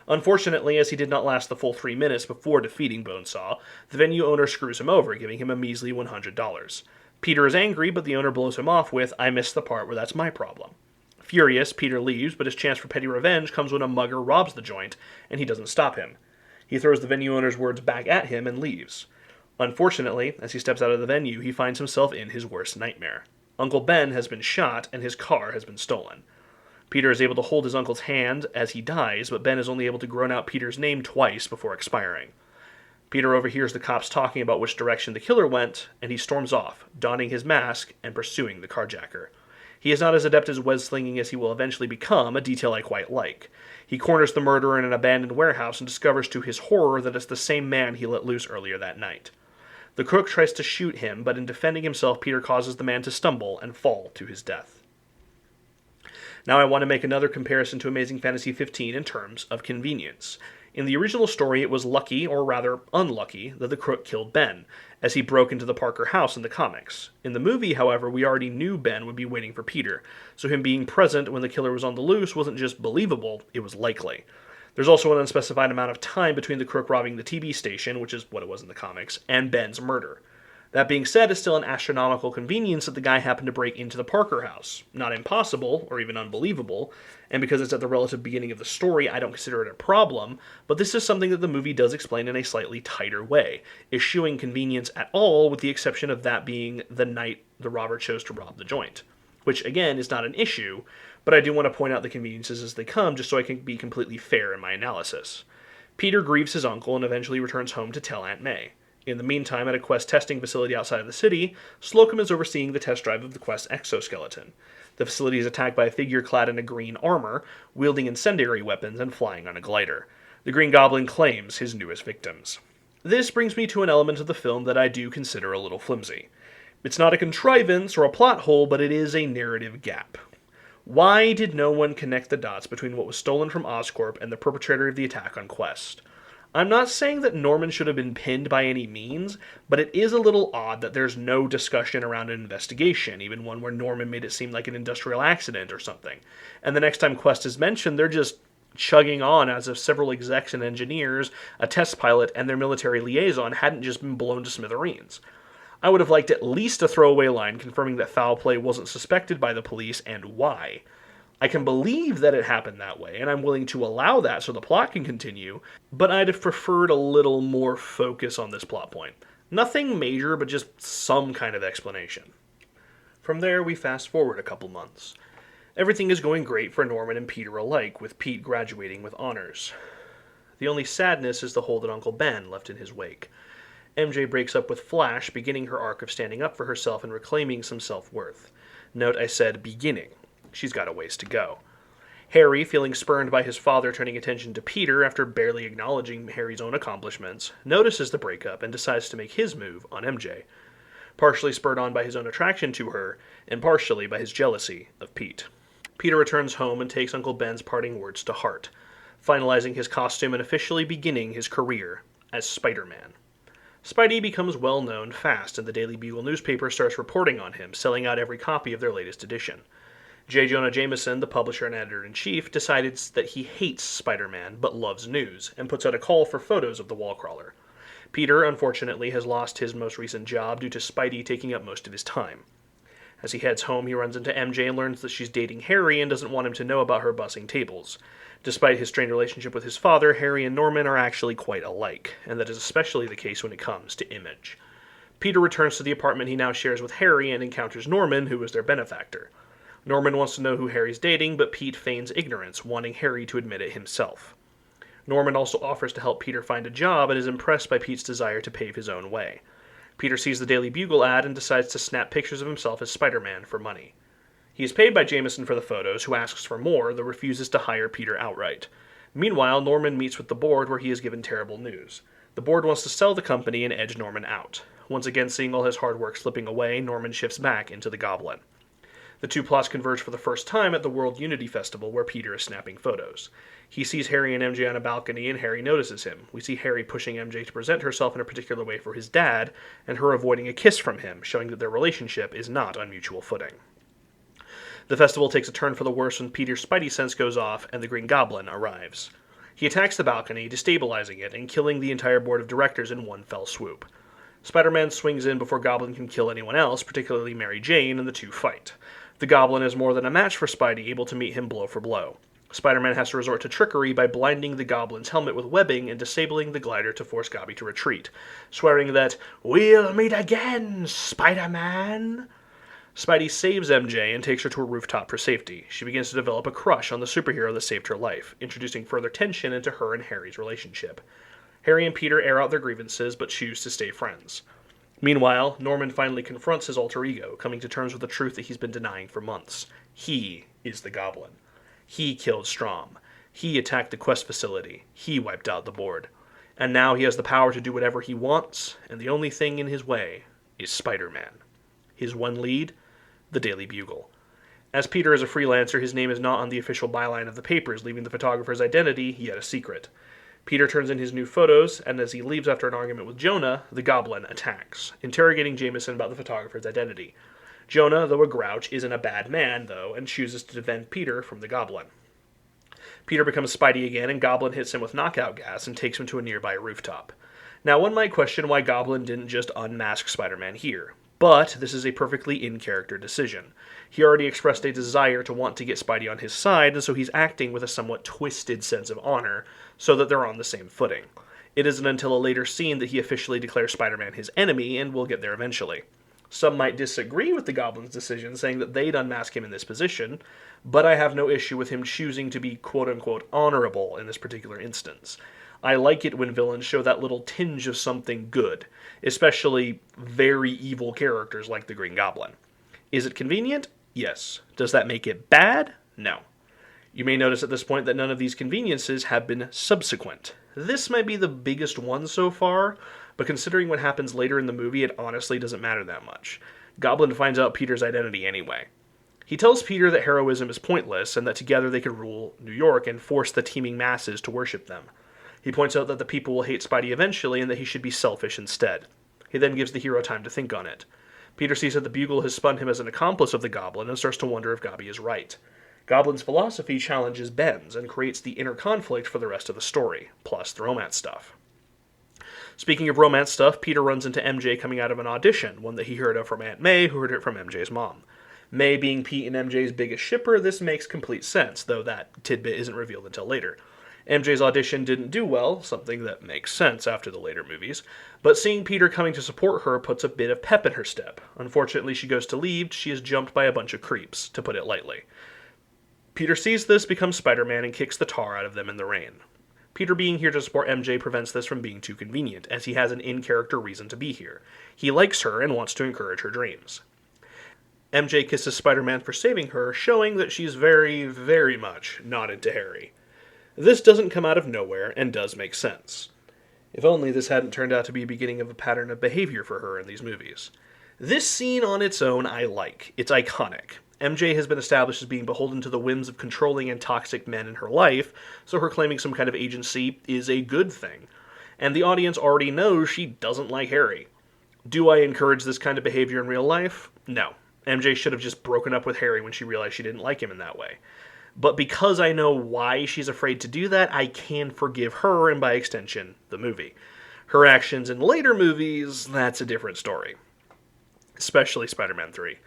Unfortunately, as he did not last the full 3 minutes before defeating Bonesaw, the venue owner screws him over, giving him a measly $100. Peter is angry, but the owner blows him off with, "I missed the part where that's my problem." Furious, Peter leaves, but his chance for petty revenge comes when a mugger robs the joint, and he doesn't stop him. He throws the venue owner's words back at him and leaves. Unfortunately, as he steps out of the venue, he finds himself in his worst nightmare. Uncle Ben has been shot, and his car has been stolen. Peter is able to hold his uncle's hand as he dies, but Ben is only able to groan out Peter's name twice before expiring. Peter overhears the cops talking about which direction the killer went, and he storms off, donning his mask and pursuing the carjacker. He is not as adept as web-slinging as he will eventually become, a detail I quite like. He corners the murderer in an abandoned warehouse and discovers to his horror that it's the same man he let loose earlier that night. The crook tries to shoot him, but in defending himself, Peter causes the man to stumble and fall to his death. Now I want to make another comparison to Amazing Fantasy 15 in terms of convenience. In the original story, it was lucky, or rather unlucky, that the crook killed Ben, as he broke into the Parker house in the comics. In the movie, however, we already knew Ben would be waiting for Peter, so him being present when the killer was on the loose wasn't just believable, it was likely. There's also an unspecified amount of time between the crook robbing the TV station, which is what it was in the comics, and Ben's murder. That being said, it's still an astronomical convenience that the guy happened to break into the Parker house. Not impossible, or even unbelievable, and because it's at the relative beginning of the story, I don't consider it a problem, but this is something that the movie does explain in a slightly tighter way, eschewing convenience at all, with the exception of that being the night the robber chose to rob the joint. Which, again, is not an issue, but I do want to point out the conveniences as they come, just so I can be completely fair in my analysis. Peter grieves his uncle and eventually returns home to tell Aunt May. In the meantime, at a Quest testing facility outside of the city, Slocum is overseeing the test drive of the Quest exoskeleton. The facility is attacked by a figure clad in a green armor, wielding incendiary weapons and flying on a glider. The Green Goblin claims his newest victims. This brings me to an element of the film that I do consider a little flimsy. It's not a contrivance or a plot hole, but it is a narrative gap. Why did no one connect the dots between what was stolen from Oscorp and the perpetrator of the attack on Quest? I'm not saying that Norman should have been pinned by any means, but it is a little odd that there's no discussion around an investigation, even one where Norman made it seem like an industrial accident or something. And the next time Quest is mentioned, they're just chugging on as if several execs and engineers, a test pilot, and their military liaison hadn't just been blown to smithereens. I would have liked at least a throwaway line confirming that foul play wasn't suspected by the police and why. I can believe that it happened that way, and I'm willing to allow that so the plot can continue, but I'd have preferred a little more focus on this plot point. Nothing major, but just some kind of explanation. From there, we fast forward a couple months. Everything is going great for Norman and Peter alike, with Pete graduating with honors. The only sadness is the hole that Uncle Ben left in his wake. MJ breaks up with Flash, beginning her arc of standing up for herself and reclaiming some self-worth. Note I said beginning. She's got a ways to go. Harry, feeling spurned by his father turning attention to Peter after barely acknowledging Harry's own accomplishments, notices the breakup and decides to make his move on MJ, partially spurred on by his own attraction to her, and partially by his jealousy of Pete. Peter returns home and takes Uncle Ben's parting words to heart, finalizing his costume and officially beginning his career as Spider-Man. Spidey becomes well known fast, and the Daily Bugle newspaper starts reporting on him, selling out every copy of their latest edition. J. Jonah Jameson, the publisher and editor-in-chief, decides that he hates Spider-Man but loves news, and puts out a call for photos of the wall-crawler. Peter, unfortunately, has lost his most recent job due to Spidey taking up most of his time. As he heads home, he runs into MJ and learns that she's dating Harry and doesn't want him to know about her bussing tables. Despite his strained relationship with his father, Harry and Norman are actually quite alike, and that is especially the case when it comes to image. Peter returns to the apartment he now shares with Harry and encounters Norman, who is their benefactor. Norman wants to know who Harry's dating, but Pete feigns ignorance, wanting Harry to admit it himself. Norman also offers to help Peter find a job and is impressed by Pete's desire to pave his own way. Peter sees the Daily Bugle ad and decides to snap pictures of himself as Spider-Man for money. He is paid by Jameson for the photos, who asks for more, though refuses to hire Peter outright. Meanwhile, Norman meets with the board where he is given terrible news. The board wants to sell the company and edge Norman out. Once again seeing all his hard work slipping away, Norman shifts back into the Goblin. The two plots converge for the first time at the World Unity Festival, where Peter is snapping photos. He sees Harry and MJ on a balcony, and Harry notices him. We see Harry pushing MJ to present herself in a particular way for his dad, and her avoiding a kiss from him, showing that their relationship is not on mutual footing. The festival takes a turn for the worse when Peter's Spidey sense goes off, and the Green Goblin arrives. He attacks the balcony, destabilizing it, and killing the entire board of directors in one fell swoop. Spider-Man swings in before Goblin can kill anyone else, particularly Mary Jane, and the two fight. The Goblin is more than a match for Spidey, able to meet him blow for blow. Spider-Man has to resort to trickery by blinding the Goblin's helmet with webbing and disabling the glider to force Gobby to retreat, swearing that, "We'll meet again, Spider-Man!" Spidey saves MJ and takes her to a rooftop for safety. She begins to develop a crush on the superhero that saved her life, introducing further tension into her and Harry's relationship. Harry and Peter air out their grievances, but choose to stay friends. Meanwhile, Norman finally confronts his alter ego, coming to terms with the truth that he's been denying for months. He is the Goblin. He killed Strom. He attacked the Quest facility. He wiped out the board. And now he has the power to do whatever he wants, and the only thing in his way is Spider-Man. His one lead? The Daily Bugle. As Peter is a freelancer, his name is not on the official byline of the papers, leaving the photographer's identity yet a secret. Peter turns in his new photos, and as he leaves after an argument with Jonah, the Goblin attacks, interrogating Jameson about the photographer's identity. Jonah, though a grouch, isn't a bad man, though, and chooses to defend Peter from the Goblin. Peter becomes Spidey again, and Goblin hits him with knockout gas and takes him to a nearby rooftop. Now, one might question why Goblin didn't just unmask Spider-Man here, but this is a perfectly in-character decision. He already expressed a desire to want to get Spidey on his side, and so he's acting with a somewhat twisted sense of honor, so that they're on the same footing. It isn't until a later scene that he officially declares Spider-Man his enemy, and we'll get there eventually. Some might disagree with the Goblin's decision, saying that they'd unmask him in this position, but I have no issue with him choosing to be quote-unquote honorable in this particular instance. I like it when villains show that little tinge of something good, especially very evil characters like the Green Goblin. Is it convenient? Yes. Does that make it bad? No. You may notice at this point that none of these conveniences have been subsequent. This might be the biggest one so far, but considering what happens later in the movie, it honestly doesn't matter that much. Goblin finds out Peter's identity anyway. He tells Peter that heroism is pointless, and that together they could rule New York and force the teeming masses to worship them. He points out that the people will hate Spidey eventually and that he should be selfish instead. He then gives the hero time to think on it. Peter sees that the Bugle has spun him as an accomplice of the Goblin and starts to wonder if Gabi is right. Goblin's philosophy challenges Ben's and creates the inner conflict for the rest of the story, plus the romance stuff. Speaking of romance stuff, Peter runs into MJ coming out of an audition, one that he heard of from Aunt May, who heard it from MJ's mom. May being Pete and MJ's biggest shipper, this makes complete sense, though that tidbit isn't revealed until later. MJ's audition didn't do well, something that makes sense after the later movies, but seeing Peter coming to support her puts a bit of pep in her step. Unfortunately, she goes to leave, she is jumped by a bunch of creeps, to put it lightly. Peter sees this, becomes Spider-Man, and kicks the tar out of them in the rain. Peter being here to support MJ prevents this from being too convenient, as he has an in-character reason to be here. He likes her and wants to encourage her dreams. MJ kisses Spider-Man for saving her, showing that she's very, very much not into Harry. This doesn't come out of nowhere, and does make sense. If only this hadn't turned out to be the beginning of a pattern of behavior for her in these movies. This scene on its own I like. It's iconic. MJ has been established as being beholden to the whims of controlling and toxic men in her life, so her claiming some kind of agency is a good thing. And the audience already knows she doesn't like Harry. Do I encourage this kind of behavior in real life? No. MJ should have just broken up with Harry when she realized she didn't like him in that way. But because I know why she's afraid to do that, I can forgive her, and by extension, the movie. Her actions in later movies, that's a different story. Especially Spider-Man 3.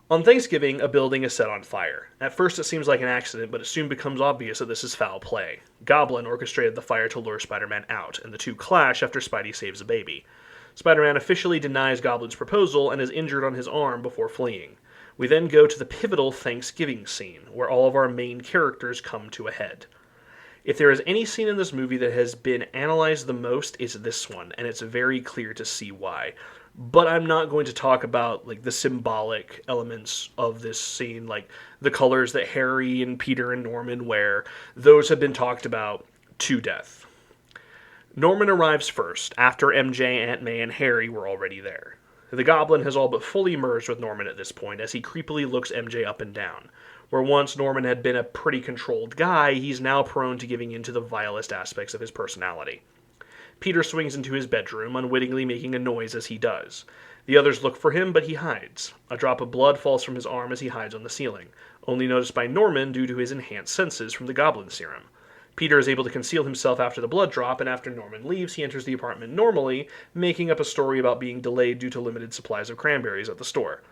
On Thanksgiving, a building is set on fire. At first it seems like an accident, but it soon becomes obvious that this is foul play. Goblin orchestrated the fire to lure Spider-Man out, and the two clash after Spidey saves a baby. Spider-Man officially denies Goblin's proposal and is injured on his arm before fleeing. We then go to the pivotal Thanksgiving scene, where all of our main characters come to a head. If there is any scene in this movie that has been analyzed the most, it's this one, and it's very clear to see why. But I'm not going to talk about the symbolic elements of this scene, like the colors that Harry and Peter and Norman wear. Those have been talked about to death. Norman arrives first, after MJ, Aunt May, and Harry were already there. The Goblin has all but fully merged with Norman at this point, as he creepily looks MJ up and down. Where once Norman had been a pretty controlled guy, he's now prone to giving in to the vilest aspects of his personality. Peter swings into his bedroom, unwittingly making a noise as he does. The others look for him, but he hides. A drop of blood falls from his arm as he hides on the ceiling, only noticed by Norman due to his enhanced senses from the Goblin serum. Peter is able to conceal himself after the blood drop, and after Norman leaves, he enters the apartment normally, making up a story about being delayed due to limited supplies of cranberries at the store.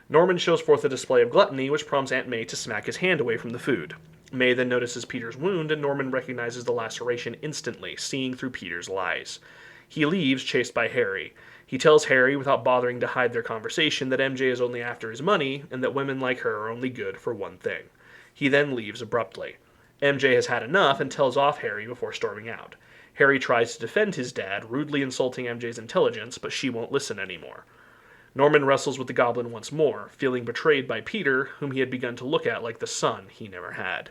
Norman shows forth a display of gluttony, which prompts Aunt May to smack his hand away from the food. May then notices Peter's wound, and Norman recognizes the laceration instantly, seeing through Peter's lies. He leaves, chased by Harry. He tells Harry, without bothering to hide their conversation, that MJ is only after his money, and that women like her are only good for one thing. He then leaves abruptly. MJ has had enough and tells off Harry before storming out. Harry tries to defend his dad, rudely insulting MJ's intelligence, but she won't listen anymore. Norman wrestles with the Goblin once more, feeling betrayed by Peter, whom he had begun to look at like the son he never had,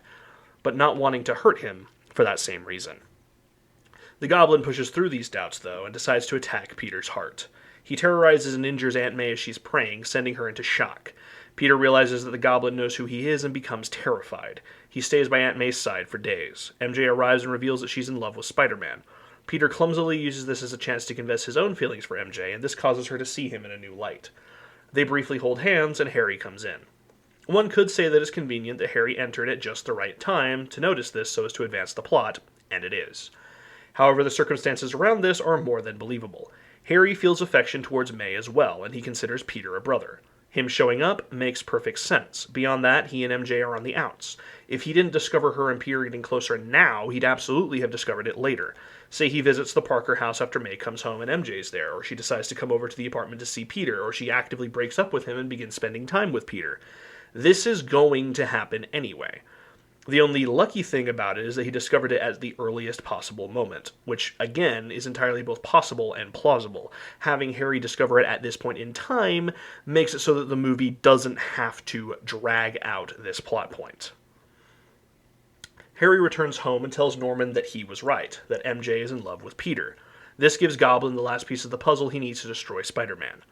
but not wanting to hurt him for that same reason. The Goblin pushes through these doubts, though, and decides to attack Peter's heart. He terrorizes and injures Aunt May as she's praying, sending her into shock. Peter realizes that the Goblin knows who he is and becomes terrified. He stays by Aunt May's side for days. MJ arrives and reveals that she's in love with Spider-Man. Peter clumsily uses this as a chance to confess his own feelings for MJ, and this causes her to see him in a new light. They briefly hold hands, and Harry comes in. One could say that it's convenient that Harry entered at just the right time to notice this so as to advance the plot, and it is. However, the circumstances around this are more than believable. Harry feels affection towards May as well, and he considers Peter a brother. Him showing up makes perfect sense. Beyond that, he and MJ are on the outs. If he didn't discover her and Peter getting closer now, he'd absolutely have discovered it later. Say he visits the Parker house after May comes home and MJ's there, or she decides to come over to the apartment to see Peter, or she actively breaks up with him and begins spending time with Peter. This is going to happen anyway. The only lucky thing about it is that he discovered it at the earliest possible moment, which, again, is entirely both possible and plausible. Having Harry discover it at this point in time makes it so that the movie doesn't have to drag out this plot point. Harry returns home and tells Norman that he was right, that MJ is in love with Peter. This gives Goblin the last piece of the puzzle he needs to destroy Spider-Man.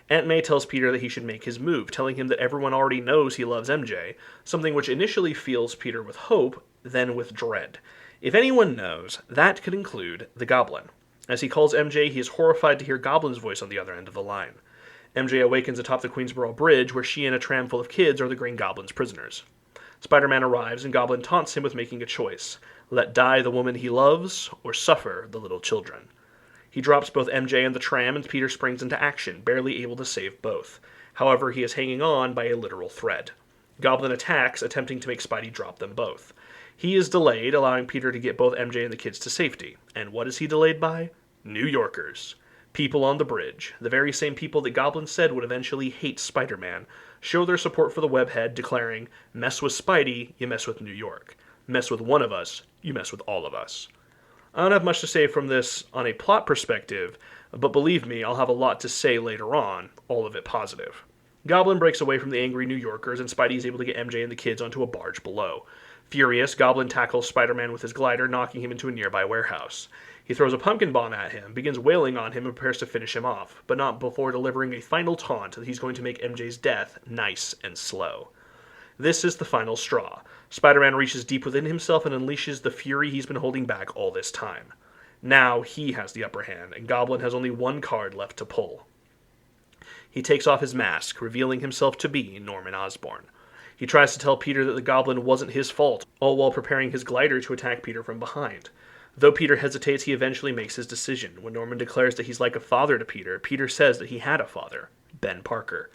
Aunt May tells Peter that he should make his move, telling him that everyone already knows he loves MJ, something which initially fills Peter with hope, then with dread. If anyone knows, that could include the Goblin. As he calls MJ, he is horrified to hear Goblin's voice on the other end of the line. MJ awakens atop the Queensboro Bridge, where she and a tram full of kids are the Green Goblin's prisoners. Spider-Man arrives, and Goblin taunts him with making a choice. Let die the woman he loves, or suffer the little children. He drops both MJ and the tram, and Peter springs into action, barely able to save both. However, he is hanging on by a literal thread. Goblin attacks, attempting to make Spidey drop them both. He is delayed, allowing Peter to get both MJ and the kids to safety. And what is he delayed by? New Yorkers. People on the bridge, the very same people that Goblin said would eventually hate Spider-Man, show their support for the webhead, declaring, "Mess with Spidey, you mess with New York. Mess with one of us, you mess with all of us." I don't have much to say from this on a plot perspective, but believe me, I'll have a lot to say later on, all of it positive. Goblin breaks away from the angry New Yorkers, and Spidey is able to get MJ and the kids onto a barge below. Furious, Goblin tackles Spider-Man with his glider, knocking him into a nearby warehouse. He throws a pumpkin bomb at him, begins wailing on him, and prepares to finish him off, but not before delivering a final taunt that he's going to make MJ's death nice and slow. This is the final straw. Spider-Man reaches deep within himself and unleashes the fury he's been holding back all this time. Now he has the upper hand, and Goblin has only one card left to pull. He takes off his mask, revealing himself to be Norman Osborn. He tries to tell Peter that the Goblin wasn't his fault, all while preparing his glider to attack Peter from behind. Though Peter hesitates, he eventually makes his decision. When Norman declares that he's like a father to Peter, Peter says that he had a father, Ben Parker.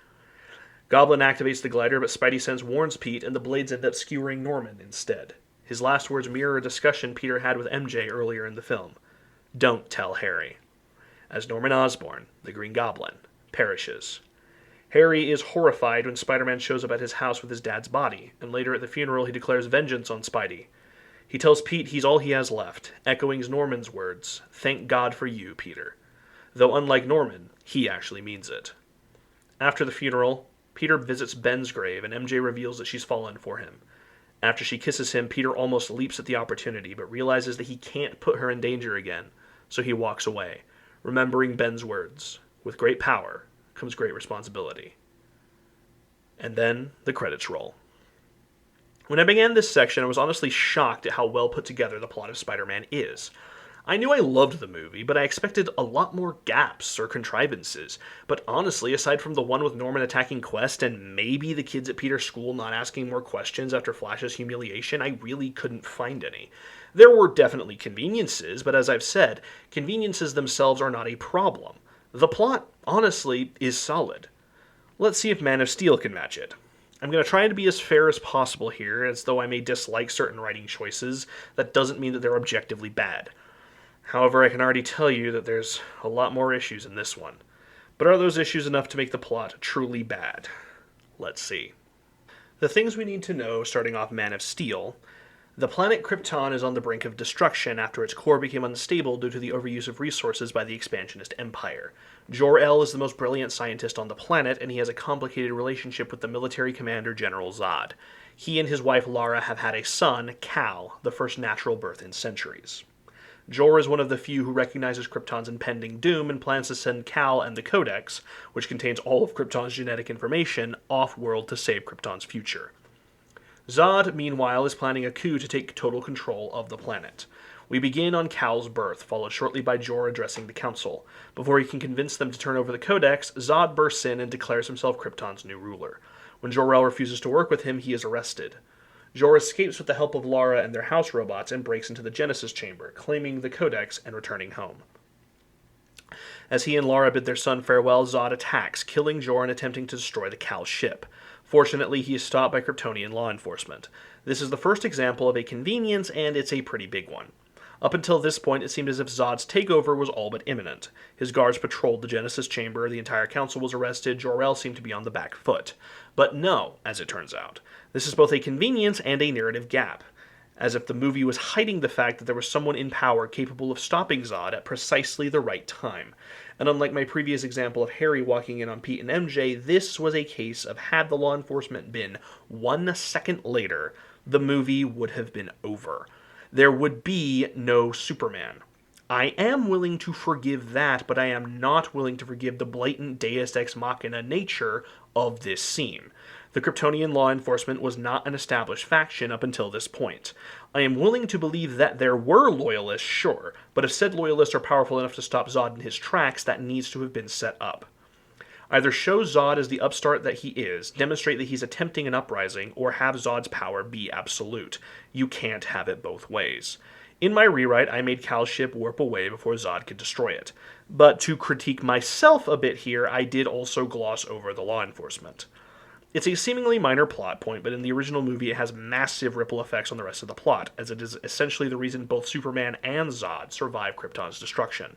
Goblin activates the glider, but Spidey sense warns Pete, and the blades end up skewering Norman instead. His last words mirror a discussion Peter had with MJ earlier in the film. Don't tell Harry. As Norman Osborn, the Green Goblin, perishes. Harry is horrified when Spider-Man shows up at his house with his dad's body, and later at the funeral he declares vengeance on Spidey. He tells Pete he's all he has left, echoing Norman's words, "Thank God for you, Peter." Though unlike Norman, he actually means it. After the funeral, Peter visits Ben's grave, and MJ reveals that she's fallen for him. After she kisses him, Peter almost leaps at the opportunity, but realizes that he can't put her in danger again, so he walks away, remembering Ben's words, "With great power comes great responsibility." And then the credits roll. When I began this section, I was honestly shocked at how well put together the plot of Spider-Man is. I knew I loved the movie, but I expected a lot more gaps or contrivances. But honestly, aside from the one with Norman attacking Quest and maybe the kids at Peter's school not asking more questions after Flash's humiliation, I really couldn't find any. There were definitely conveniences, but as I've said, conveniences themselves are not a problem. The plot, honestly, is solid. Let's see if Man of Steel can match it. I'm going to try to be as fair as possible here, as though I may dislike certain writing choices. That doesn't mean that they're objectively bad. However, I can already tell you that there's a lot more issues in this one. But are those issues enough to make the plot truly bad? Let's see. The things we need to know, starting off Man of Steel. The planet Krypton is on the brink of destruction after its core became unstable due to the overuse of resources by the expansionist empire. Jor-El is the most brilliant scientist on the planet, and he has a complicated relationship with the military commander General Zod. He and his wife Lara have had a son, Cal, the first natural birth in centuries. Jor is one of the few who recognizes Krypton's impending doom and plans to send Cal and the Codex, which contains all of Krypton's genetic information, off-world to save Krypton's future. Zod, meanwhile, is planning a coup to take total control of the planet. We begin on Cal's birth, followed shortly by Jor addressing the Council. Before he can convince them to turn over the Codex, Zod bursts in and declares himself Krypton's new ruler. When Jor-El refuses to work with him, he is arrested. Jor escapes with the help of Lara and their house robots and breaks into the Genesis Chamber, claiming the Codex and returning home. As he and Lara bid their son farewell, Zod attacks, killing Jor and attempting to destroy the Cal ship. Fortunately, he is stopped by Kryptonian law enforcement. This is the first example of a convenience, and it's a pretty big one. Up until this point, it seemed as if Zod's takeover was all but imminent. His guards patrolled the Genesis Chamber, the entire council was arrested, Jor-El seemed to be on the back foot. But no, as it turns out. This is both a convenience and a narrative gap. As if the movie was hiding the fact that there was someone in power capable of stopping Zod at precisely the right time. And unlike my previous example of Harry walking in on Pete and MJ, this was a case of had the law enforcement been 1 second later, the movie would have been over. There would be no Superman. I am willing to forgive that, but I am not willing to forgive the blatant Deus Ex Machina nature of this scene. The Kryptonian law enforcement was not an established faction up until this point. I am willing to believe that there were loyalists, sure, but if said loyalists are powerful enough to stop Zod in his tracks, that needs to have been set up. Either show Zod as the upstart that he is, demonstrate that he's attempting an uprising, or have Zod's power be absolute. You can't have it both ways. In my rewrite, I made Cal's ship warp away before Zod could destroy it. But to critique myself a bit here, I did also gloss over the law enforcement. It's a seemingly minor plot point, but in the original movie it has massive ripple effects on the rest of the plot, as it is essentially the reason both Superman and Zod survive Krypton's destruction.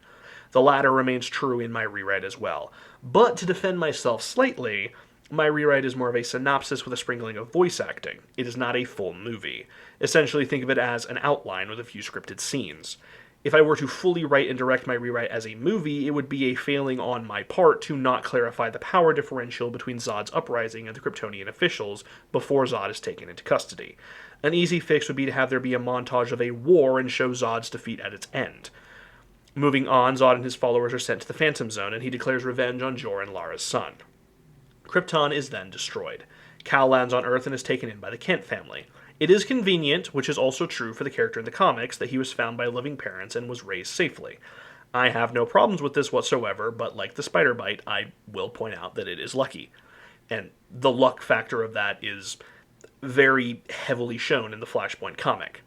The latter remains true in my rewrite as well. But to defend myself slightly, my rewrite is more of a synopsis with a sprinkling of voice acting. It is not a full movie. Essentially think of it as an outline with a few scripted scenes. If I were to fully write and direct my rewrite as a movie, it would be a failing on my part to not clarify the power differential between Zod's uprising and the Kryptonian officials before Zod is taken into custody. An easy fix would be to have there be a montage of a war and show Zod's defeat at its end. Moving on, Zod and his followers are sent to the Phantom Zone, and he declares revenge on Jor and Lara's son. Krypton is then destroyed. Cal lands on Earth and is taken in by the Kent family. It is convenient, which is also true for the character in the comics, that he was found by loving parents and was raised safely. I have no problems with this whatsoever, but like the spider bite, I will point out that it is lucky. And the luck factor of that is very heavily shown in the Flashpoint comic.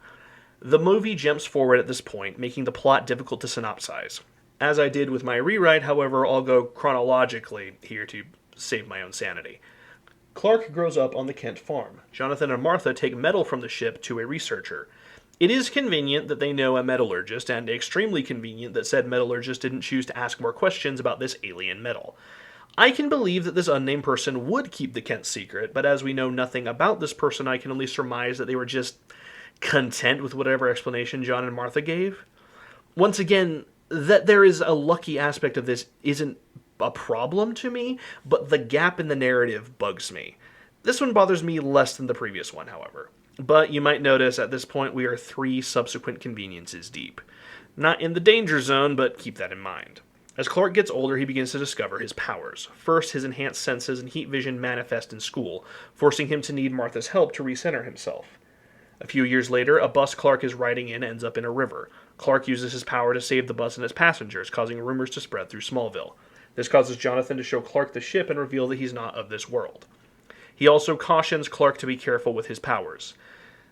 The movie jumps forward at this point, making the plot difficult to synopsize. As I did with my rewrite, however, I'll go chronologically here to save my own sanity. Clark grows up on the Kent farm. Jonathan and Martha take metal from the ship to a researcher. It is convenient that they know a metallurgist, and extremely convenient that said metallurgist didn't choose to ask more questions about this alien metal. I can believe that this unnamed person would keep the Kent secret, but as we know nothing about this person, I can only surmise that they were just content with whatever explanation John and Martha gave. Once again, that there is a lucky aspect of this isn't a problem to me, but the gap in the narrative bugs me. This one bothers me less than the previous one, however. But you might notice at this point we are 3 subsequent conveniences deep. Not in the danger zone, but keep that in mind. As Clark gets older, he begins to discover his powers. First, his enhanced senses and heat vision manifest in school, forcing him to need Martha's help to recenter himself. A few years later, a bus Clark is riding in ends up in a river. Clark uses his power to save the bus and its passengers, causing rumors to spread through Smallville. This causes Jonathan to show Clark the ship and reveal that he's not of this world. He also cautions Clark to be careful with his powers.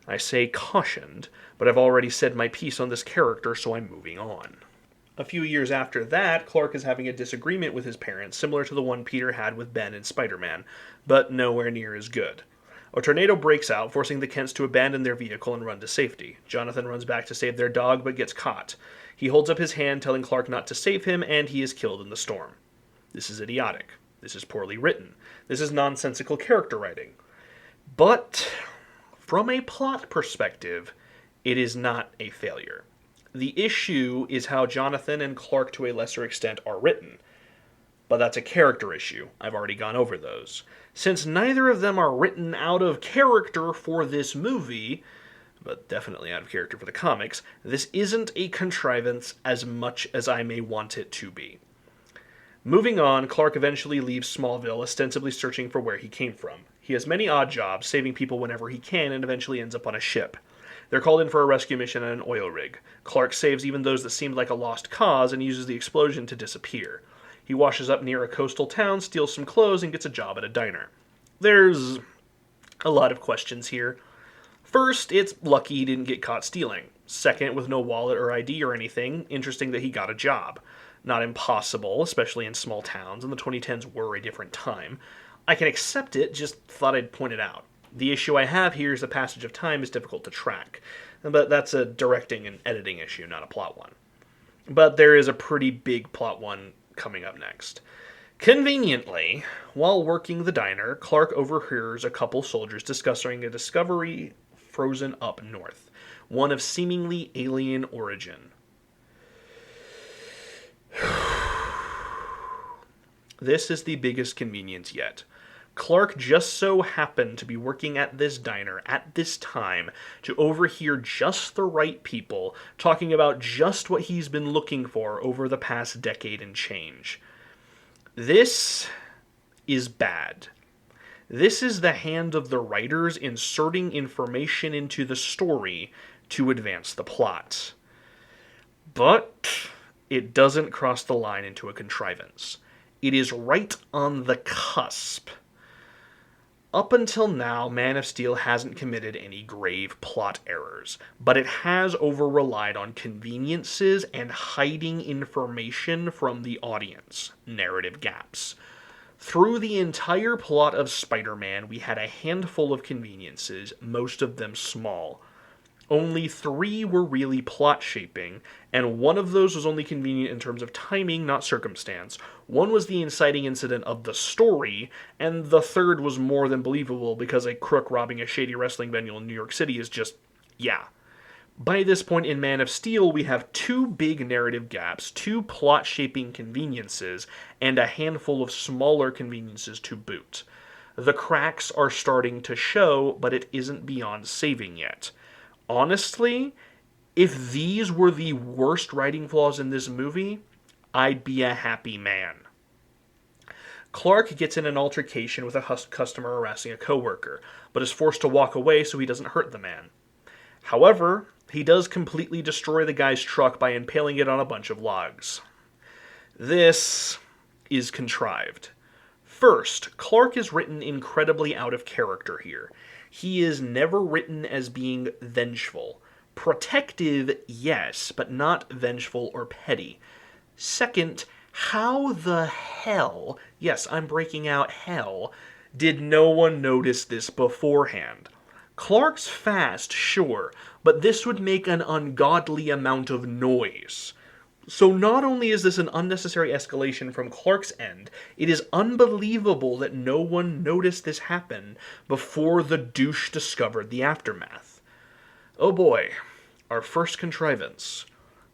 I say cautioned, but I've already said my piece on this character, so I'm moving on. A few years after that, Clark is having a disagreement with his parents, similar to the one Peter had with Ben in Spider-Man, but nowhere near as good. A tornado breaks out, forcing the Kents to abandon their vehicle and run to safety. Jonathan runs back to save their dog, but gets caught. He holds up his hand, telling Clark not to save him, and he is killed in the storm. This is idiotic. This is poorly written. This is nonsensical character writing. But, from a plot perspective, it is not a failure. The issue is how Jonathan and Clark to a lesser extent are written. But that's a character issue. I've already gone over those. Since neither of them are written out of character for this movie, but definitely out of character for the comics, this isn't a contrivance as much as I may want it to be. Moving on, Clark eventually leaves Smallville, ostensibly searching for where he came from. He has many odd jobs, saving people whenever he can, and eventually ends up on a ship. They're called in for a rescue mission on an oil rig. Clark saves even those that seemed like a lost cause and uses the explosion to disappear. He washes up near a coastal town, steals some clothes, and gets a job at a diner. There's a lot of questions here. First, it's lucky he didn't get caught stealing. Second, with no wallet or ID or anything, interesting that he got a job. Not impossible, especially in small towns, and the 2010s were a different time. I can accept it, just thought I'd point it out. The issue I have here is the passage of time is difficult to track, but that's a directing and editing issue, not a plot one. But there is a pretty big plot one coming up next. Conveniently, while working the diner, Clark overhears a couple soldiers discussing a discovery frozen up north, one of seemingly alien origin. This is the biggest convenience yet. Clark just so happened to be working at this diner at this time to overhear just the right people talking about just what he's been looking for over the past decade and change. This is bad. This is the hand of the writers inserting information into the story to advance the plot. But it doesn't cross the line into a contrivance. It is right on the cusp. Up until now, Man of Steel hasn't committed any grave plot errors, but it has over-relied on conveniences and hiding information from the audience, narrative gaps. Through the entire plot of Spider-Man, we had a handful of conveniences, most of them small. Only 3 were really plot-shaping, and one of those was only convenient in terms of timing, not circumstance. One was the inciting incident of the story, and the third was more than believable because a crook robbing a shady wrestling venue in New York City is just, yeah. By this point in Man of Steel, we have 2 big narrative gaps, 2 plot-shaping conveniences, and a handful of smaller conveniences to boot. The cracks are starting to show, but it isn't beyond saving yet. Honestly, if these were the worst writing flaws in this movie, I'd be a happy man. Clark gets in an altercation with a customer harassing a coworker, but is forced to walk away so he doesn't hurt the man. However, he does completely destroy the guy's truck by impaling it on a bunch of logs. This is contrived. First, Clark is written incredibly out of character here. He is never written as being vengeful. Protective, yes, but not vengeful or petty. Second, how the hell, yes, I'm breaking out hell, did no one notice this beforehand? Clark's fast, sure, but this would make an ungodly amount of noise. So not only is this an unnecessary escalation from Clark's end, it is unbelievable that no one noticed this happen before the douche discovered the aftermath. Oh boy, our first contrivance.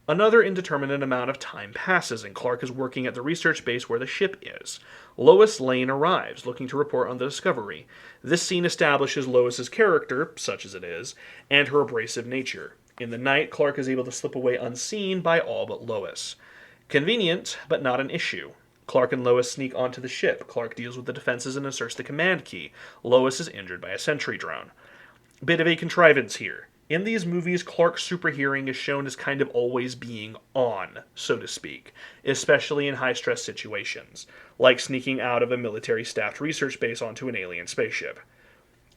Another indeterminate amount of time passes and Clark is working at the research base where the ship is. Lois Lane arrives, looking to report on the discovery. This scene establishes Lois's character, such as it is, and her abrasive nature. In the night, Clark is able to slip away unseen by all but Lois. Convenient, but not an issue. Clark and Lois sneak onto the ship. Clark deals with the defenses and inserts the command key. Lois is injured by a sentry drone. Bit of a contrivance here. In these movies, Clark's super hearing is shown as kind of always being on, so to speak, especially in high-stress situations, like sneaking out of a military-staffed research base onto an alien spaceship.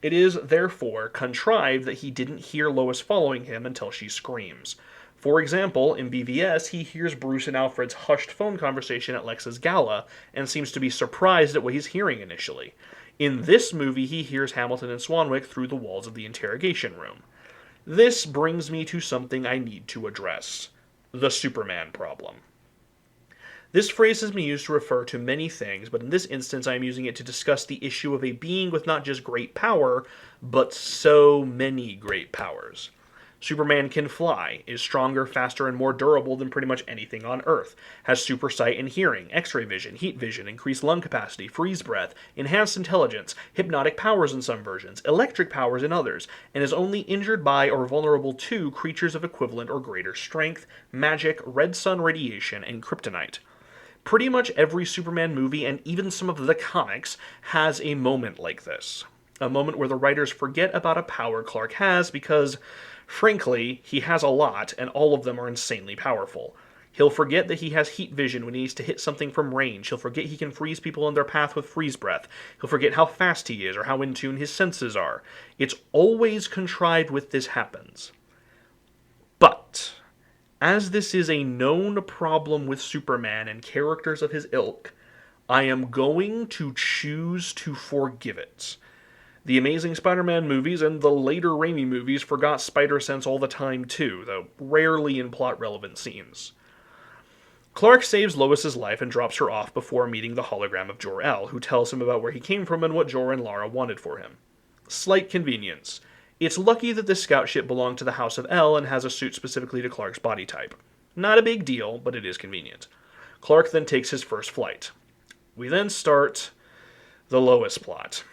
It is, therefore, contrived that he didn't hear Lois following him until she screams. For example, in BVS, he hears Bruce and Alfred's hushed phone conversation at Lex's gala and seems to be surprised at what he's hearing initially. In this movie, he hears Hamilton and Swanwick through the walls of the interrogation room. This brings me to something I need to address. The Superman problem. This phrase has been used to refer to many things, but in this instance I am using it to discuss the issue of a being with not just great power, but so many great powers. Superman can fly, is stronger, faster, and more durable than pretty much anything on Earth, has super sight and hearing, x-ray vision, heat vision, increased lung capacity, freeze breath, enhanced intelligence, hypnotic powers in some versions, electric powers in others, and is only injured by or vulnerable to creatures of equivalent or greater strength, magic, red sun radiation, and kryptonite. Pretty much every Superman movie, and even some of the comics, has a moment like this. A moment where the writers forget about a power Clark has because, frankly, he has a lot, and all of them are insanely powerful. He'll forget that he has heat vision when he needs to hit something from range. He'll forget he can freeze people in their path with freeze breath. He'll forget how fast he is or how in tune his senses are. It's always contrived when this happens. But as this is a known problem with Superman and characters of his ilk, I am going to choose to forgive it. The Amazing Spider-Man movies and the later Raimi movies forgot Spider-Sense all the time too, though rarely in plot-relevant scenes. Clark saves Lois's life and drops her off before meeting the hologram of Jor-El, who tells him about where he came from and what Jor and Lara wanted for him. Slight convenience. It's lucky that this scout ship belonged to the House of El and has a suit specifically to Clark's body type. Not a big deal, but it is convenient. Clark then takes his first flight. We then start the Lois plot.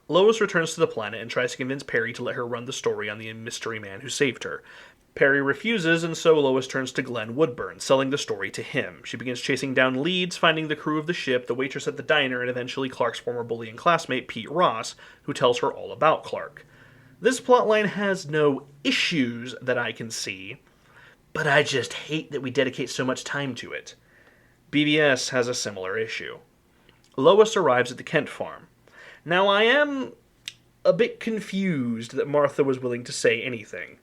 Lois returns to the planet and tries to convince Perry to let her run the story on the mystery man who saved her. Perry refuses, and so Lois turns to Glenn Woodburn, selling the story to him. She begins chasing down leads, finding the crew of the ship, the waitress at the diner, and eventually Clark's former bully and classmate, Pete Ross, who tells her all about Clark. This plotline has no issues that I can see, but I just hate that we dedicate so much time to it. BBS has a similar issue. Lois arrives at the Kent farm. Now, I am a bit confused that Martha was willing to say anything.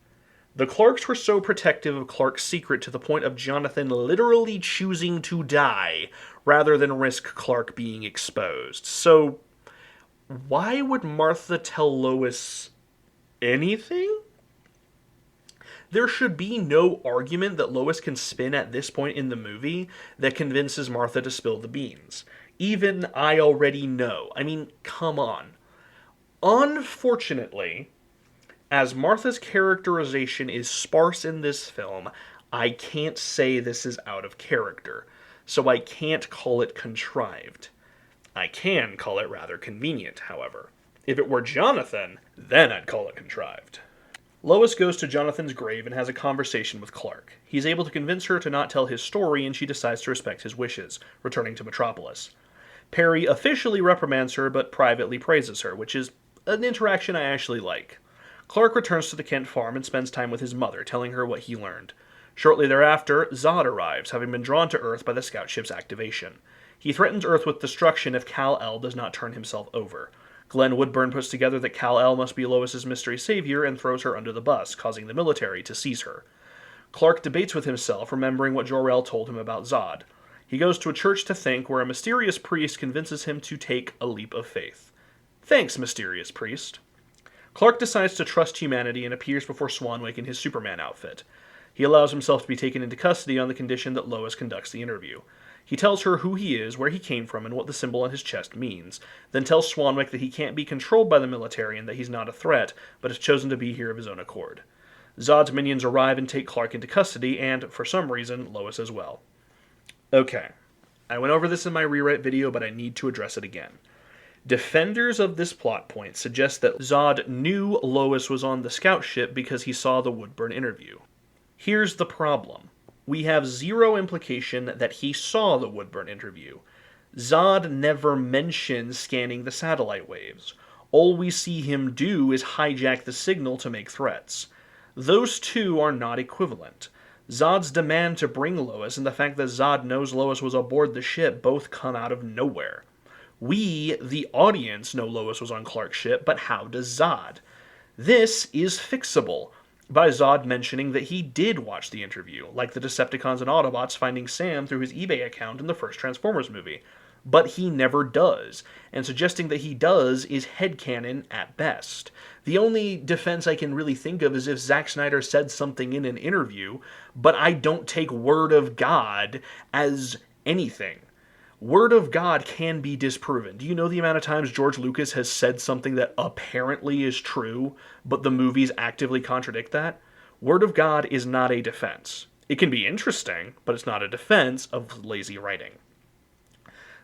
The Clarks were so protective of Clark's secret to the point of Jonathan literally choosing to die rather than risk Clark being exposed. So, why would Martha tell Lois anything? There should be no argument that Lois can spin at this point in the movie that convinces Martha to spill the beans. Even I already know. I mean, come on. Unfortunately, as Martha's characterization is sparse in this film, I can't say this is out of character, so I can't call it contrived. I can call it rather convenient, however. If it were Jonathan, then I'd call it contrived. Lois goes to Jonathan's grave and has a conversation with Clark. He's able to convince her to not tell his story, and she decides to respect his wishes, returning to Metropolis. Perry officially reprimands her, but privately praises her, which is an interaction I actually like. Clark returns to the Kent farm and spends time with his mother, telling her what he learned. Shortly thereafter, Zod arrives, having been drawn to Earth by the scout ship's activation. He threatens Earth with destruction if Kal-El does not turn himself over. Glenn Woodburn puts together that Kal-El must be Lois's mystery savior and throws her under the bus, causing the military to seize her. Clark debates with himself, remembering what Jor-El told him about Zod. He goes to a church to think, where a mysterious priest convinces him to take a leap of faith. Thanks, mysterious priest. Clark decides to trust humanity and appears before Swanwick in his Superman outfit. He allows himself to be taken into custody on the condition that Lois conducts the interview. He tells her who he is, where he came from, and what the symbol on his chest means, then tells Swanwick that he can't be controlled by the military and that he's not a threat, but has chosen to be here of his own accord. Zod's minions arrive and take Clark into custody, and, for some reason, Lois as well. Okay, I went over this in my rewrite video, but I need to address it again. Defenders of this plot point suggest that Zod knew Lois was on the scout ship because he saw the Woodburn interview. Here's the problem. We have zero implication that he saw the Woodburn interview. Zod never mentions scanning the satellite waves. All we see him do is hijack the signal to make threats. Those two are not equivalent. Zod's demand to bring Lois and the fact that Zod knows Lois was aboard the ship both come out of nowhere. We, the audience, know Lois was on Clark's ship, but how does Zod? This is fixable by Zod mentioning that he did watch the interview, like the Decepticons and Autobots finding Sam through his eBay account in the first Transformers movie. But he never does, and suggesting that he does is headcanon at best. The only defense I can really think of is if Zack Snyder said something in an interview, but I don't take word of God as anything. Word of God can be disproven. Do you know the amount of times George Lucas has said something that apparently is true, but the movies actively contradict that? Word of God is not a defense. It can be interesting, but it's not a defense of lazy writing.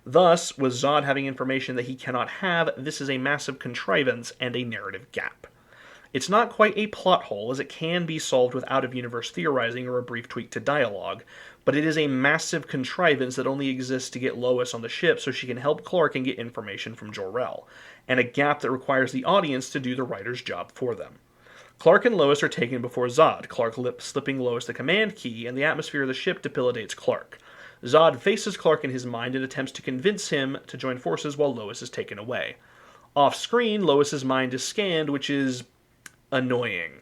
Thus, with Zod having information that he cannot have, this is a massive contrivance and a narrative gap. It's not quite a plot hole, as it can be solved with out-of-universe theorizing or a brief tweak to dialogue, but it is a massive contrivance that only exists to get Lois on the ship so she can help Clark and get information from Jor-El, and a gap that requires the audience to do the writer's job for them. Clark and Lois are taken before Zod, Clark slipping Lois the command key, and the atmosphere of the ship debilitates Clark. Zod faces Clark in his mind and attempts to convince him to join forces while Lois is taken away. Off-screen, Lois's mind is scanned, which is annoying.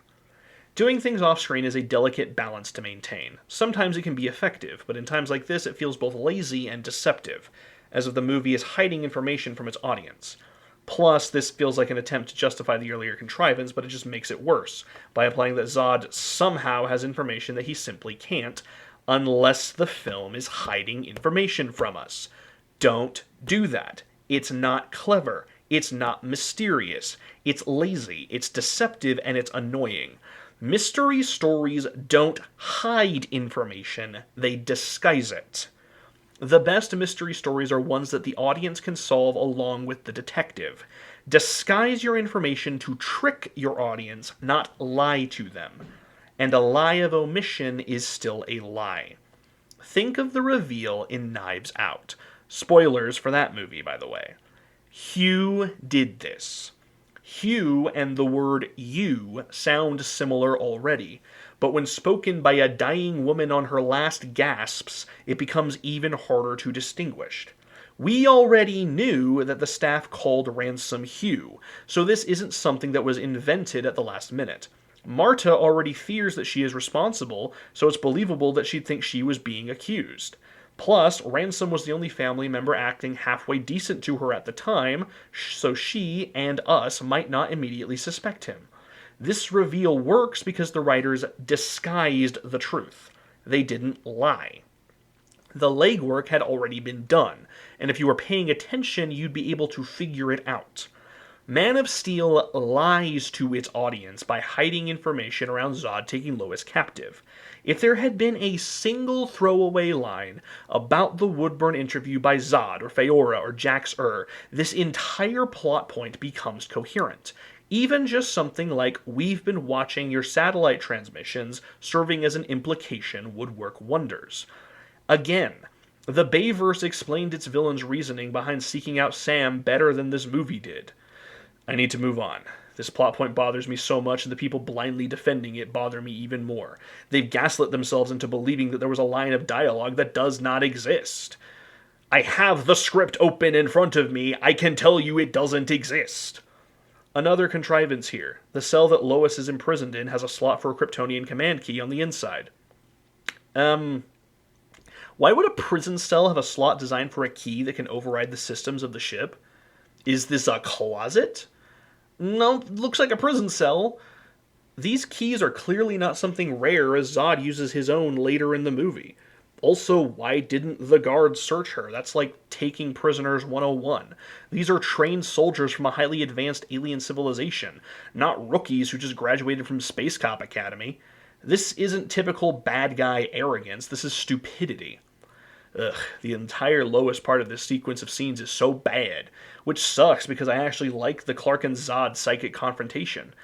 Doing things off-screen is a delicate balance to maintain. Sometimes it can be effective, but in times like this it feels both lazy and deceptive, as if the movie is hiding information from its audience. Plus, this feels like an attempt to justify the earlier contrivance, but it just makes it worse, by implying that Zod somehow has information that he simply can't, unless the film is hiding information from us. Don't do that. It's not clever. It's not mysterious. It's lazy. It's deceptive, and it's annoying. Mystery stories don't hide information. They disguise it. The best mystery stories are ones that the audience can solve along with the detective. Disguise your information to trick your audience, not lie to them. And a lie of omission is still a lie. Think of the reveal in Knives Out. Spoilers for that movie, by the way. Hugh did this. Hugh and the word you sound similar already, but when spoken by a dying woman on her last gasps, it becomes even harder to distinguish. We already knew that the staff called Ransom Hugh, so this isn't something that was invented at the last minute. Marta already fears that she is responsible, so it's believable that she'd think she was being accused. Plus, Ransom was the only family member acting halfway decent to her at the time, so she and us might not immediately suspect him. This reveal works because the writers disguised the truth. They didn't lie. The legwork had already been done, and if you were paying attention, you'd be able to figure it out. Man of Steel lies to its audience by hiding information around Zod taking Lois captive. If there had been a single throwaway line about the Woodburn interview by Zod or Feora or Jax-Ur, this entire plot point becomes coherent. Even just something like, "We've been watching your satellite transmissions," serving as an implication would work wonders. Again, the Bayverse explained its villain's reasoning behind seeking out Sam better than this movie did. I need to move on. This plot point bothers me so much, and the people blindly defending it bother me even more. They've gaslit themselves into believing that there was a line of dialogue that does not exist. I have the script open in front of me. I can tell you it doesn't exist. Another contrivance here. The cell that Lois is imprisoned in has a slot for a Kryptonian command key on the inside. Why would a prison cell have a slot designed for a key that can override the systems of the ship? Is this a closet? No, looks like a prison cell. These keys are clearly not something rare, as Zod uses his own later in the movie. Also, why didn't the guards search her? That's like taking prisoners 101. These are trained soldiers from a highly advanced alien civilization, not rookies who just graduated from Space Cop Academy. This isn't typical bad guy arrogance, this is stupidity. Ugh, the entire lowest part of this sequence of scenes is so bad, which sucks because I actually like the Clark and Zod psychic confrontation.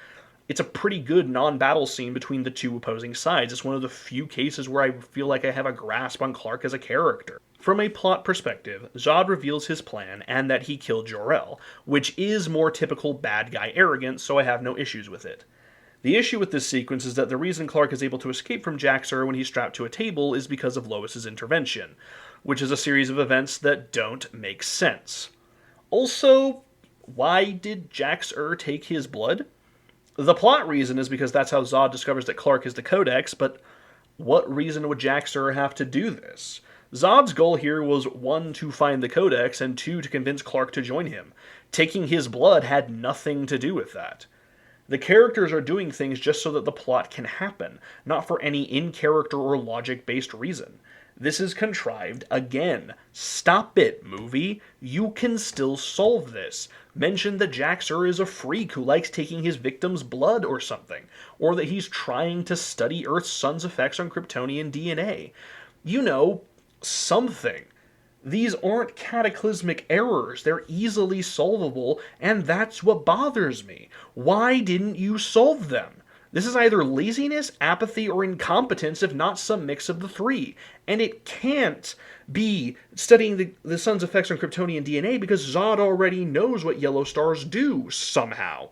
It's a pretty good non-battle scene between the two opposing sides. It's one of the few cases where I feel like I have a grasp on Clark as a character. From a plot perspective, Zod reveals his plan and that he killed Jor-El, which is more typical bad guy arrogance, so I have no issues with it. The issue with this sequence is that the reason Clark is able to escape from Jax-Ur when he's strapped to a table is because of Lois's intervention, which is a series of events that don't make sense. Also, why did Jax-Ur take his blood? The plot reason is because that's how Zod discovers that Clark is the Codex, but what reason would Jax-Ur have to do this? Zod's goal here was 1, to find the Codex, and 2, to convince Clark to join him. Taking his blood had nothing to do with that. The characters are doing things just so that the plot can happen, not for any in-character or logic-based reason. This is contrived again. Stop it, movie. You can still solve this. Mention that Jax-Ur is a freak who likes taking his victim's blood or something, or that he's trying to study Earth's sun's effects on Kryptonian DNA. You know, something. These aren't cataclysmic errors, they're easily solvable, and that's what bothers me. Why didn't you solve them? This is either laziness, apathy, or incompetence, if not some mix of the three. And it can't be studying the sun's effects on Kryptonian DNA because Zod already knows what yellow stars do, somehow.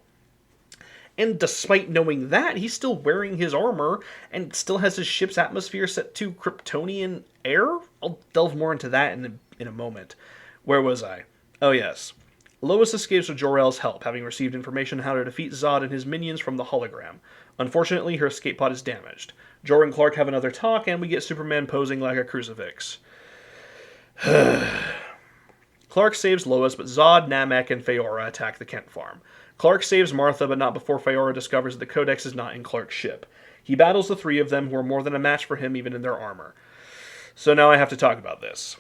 And despite knowing that, he's still wearing his armor and still has his ship's atmosphere set to Kryptonian air? I'll delve more into that in a moment. Where was I? Oh yes. Lois escapes with Jor-El's help, having received information on how to defeat Zod and his minions from the hologram. Unfortunately, her escape pod is damaged. Jor and Clark have another talk, and we get Superman posing like a crucifix. Clark saves Lois, but Zod, Namek, and Feora attack the Kent farm. Clark saves Martha, but not before Feora discovers that the Codex is not in Clark's ship. He battles the three of them, who are more than a match for him even in their armor. So now I have to talk about this.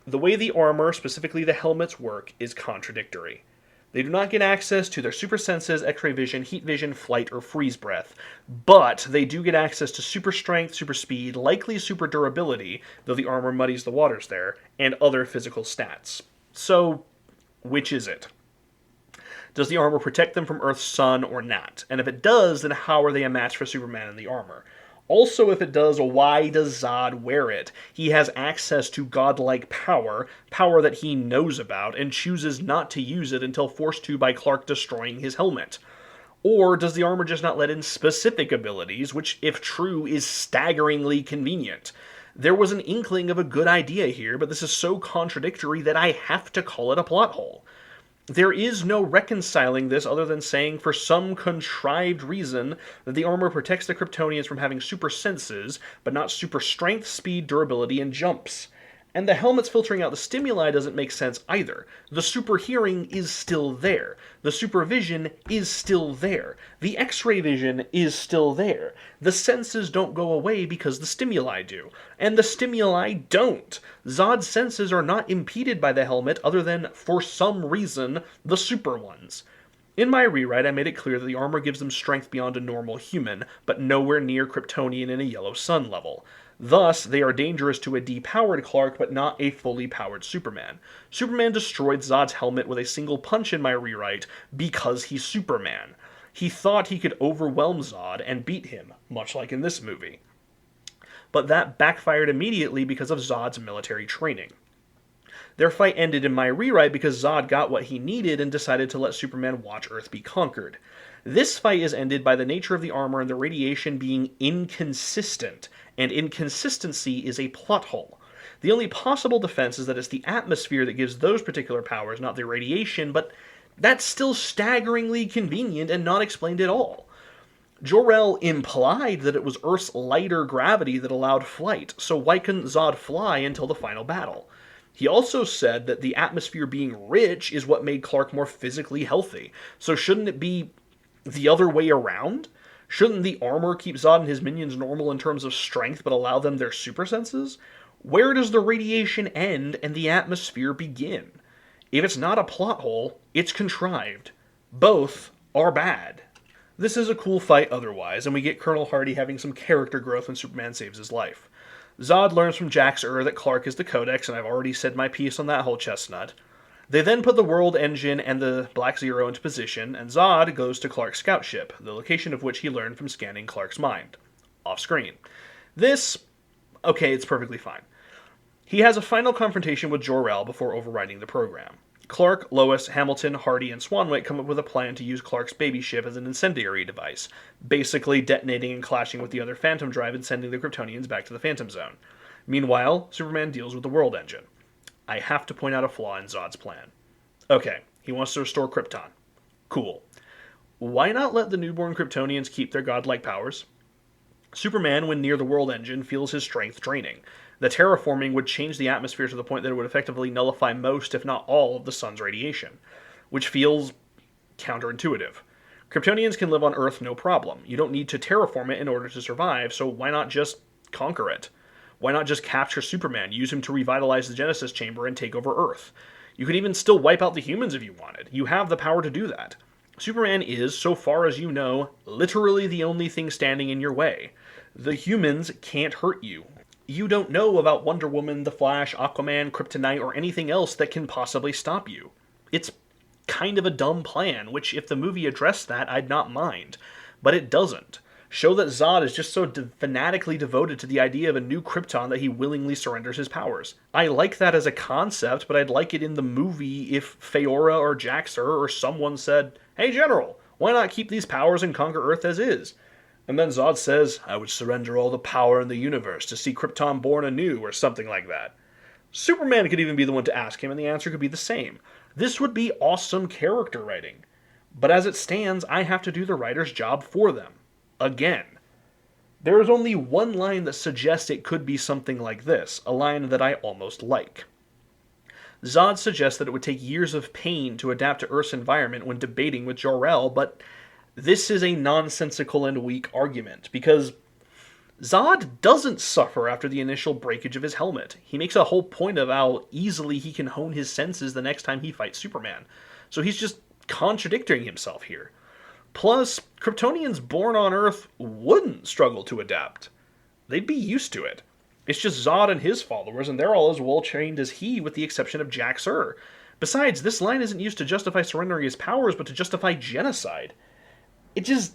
The way the armor, specifically the helmets, work is contradictory. They do not get access to their super senses, X-ray vision, heat vision, flight, or freeze breath, but they do get access to super strength, super speed, likely super durability, though the armor muddies the waters there, and other physical stats. So, which is it? Does the armor protect them from Earth's sun or not? And if it does, then how are they a match for Superman in the armor? Also, if it does, why does Zod wear it? He has access to godlike power, power that he knows about, and chooses not to use it until forced to by Clark destroying his helmet. Or does the armor just not let in specific abilities, which, if true, is staggeringly convenient? There was an inkling of a good idea here, but this is so contradictory that I have to call it a plot hole. There is no reconciling this other than saying, for some contrived reason, that the armor protects the Kryptonians from having super senses, but not super strength, speed, durability, and jumps. And the helmets filtering out the stimuli doesn't make sense either. The super hearing is still there. The supervision is still there. The X-ray vision is still there. The senses don't go away because the stimuli do. And the stimuli don't. Zod's senses are not impeded by the helmet other than, for some reason, the super ones. In my rewrite, I made it clear that the armor gives them strength beyond a normal human, but nowhere near Kryptonian in a yellow sun level. Thus, they are dangerous to a depowered Clark, but not a fully powered Superman. Superman destroyed Zod's helmet with a single punch in my rewrite because he's Superman. He thought he could overwhelm Zod and beat him, much like in this movie. But that backfired immediately because of Zod's military training. Their fight ended in my rewrite because Zod got what he needed and decided to let Superman watch Earth be conquered. This fight is ended by the nature of the armor and the radiation being inconsistent, and inconsistency is a plot hole. The only possible defense is that it's the atmosphere that gives those particular powers, not the radiation, but that's still staggeringly convenient and not explained at all. Jor-El implied that it was Earth's lighter gravity that allowed flight, so why couldn't Zod fly until the final battle? He also said that the atmosphere being rich is what made Clark more physically healthy, so shouldn't it be the other way around? Shouldn't the armor keep Zod and his minions normal in terms of strength but allow them their super senses? Where does the radiation end and the atmosphere begin? If it's not a plot hole, it's contrived. Both are bad. This is a cool fight otherwise, and we get Colonel Hardy having some character growth when Superman saves his life. Zod learns from Jax-Ur that Clark is the Codex, and I've already said my piece on that whole chestnut. They then put the World Engine and the Black Zero into position, and Zod goes to Clark's scout ship, the location of which he learned from scanning Clark's mind. Off screen. It's perfectly fine. He has a final confrontation with Jor-El before overriding the program. Clark, Lois, Hamilton, Hardy, and Swanwick come up with a plan to use Clark's baby ship as an incendiary device, basically detonating and clashing with the other Phantom Drive and sending the Kryptonians back to the Phantom Zone. Meanwhile, Superman deals with the World Engine. I have to point out a flaw in Zod's plan. Okay, he wants to restore Krypton. Cool. Why not let the newborn Kryptonians keep their godlike powers? Superman, when near the World Engine, feels his strength draining. The terraforming would change the atmosphere to the point that it would effectively nullify most, if not all, of the sun's radiation, which feels counterintuitive. Kryptonians can live on Earth no problem. You don't need to terraform it in order to survive, so why not just conquer it? Why not just capture Superman, use him to revitalize the Genesis Chamber, and take over Earth? You could even still wipe out the humans if you wanted. You have the power to do that. Superman is, so far as you know, literally the only thing standing in your way. The humans can't hurt you. You don't know about Wonder Woman, The Flash, Aquaman, Kryptonite, or anything else that can possibly stop you. It's kind of a dumb plan, which if the movie addressed that, I'd not mind. But it doesn't. Show that Zod is just so fanatically devoted to the idea of a new Krypton that he willingly surrenders his powers. I like that as a concept, but I'd like it in the movie if Feora or Jax-Ur or someone said, "Hey General, why not keep these powers and conquer Earth as is?" And then Zod says, "I would surrender all the power in the universe to see Krypton born anew," or something like that. Superman could even be the one to ask him, and the answer could be the same. This would be awesome character writing. But as it stands, I have to do the writer's job for them. Again. There is only one line that suggests it could be something like this, a line that I almost like. Zod suggests that it would take years of pain to adapt to Earth's environment when debating with Jor-El, but this is a nonsensical and weak argument, because Zod doesn't suffer after the initial breakage of his helmet. He makes a whole point of how easily he can hone his senses the next time he fights Superman. So he's just contradicting himself here. Plus, Kryptonians born on Earth wouldn't struggle to adapt. They'd be used to it. It's just Zod and his followers, and they're all as well trained as he, with the exception of Jax-Ur. Besides, this line isn't used to justify surrendering his powers, but to justify genocide. It just...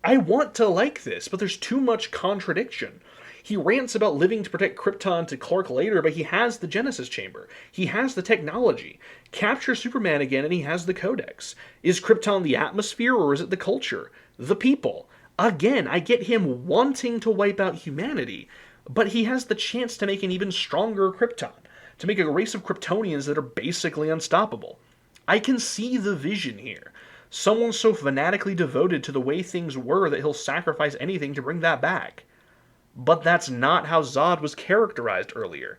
I want to like this, but there's too much contradiction. He rants about living to protect Krypton to Clark later, but he has the Genesis Chamber. He has the technology. Capture Superman again and he has the Codex. Is Krypton the atmosphere or is it the culture? The people. Again, I get him wanting to wipe out humanity, but he has the chance to make an even stronger Krypton. To make a race of Kryptonians that are basically unstoppable. I can see the vision here. Someone so fanatically devoted to the way things were that he'll sacrifice anything to bring that back. But that's not how Zod was characterized earlier.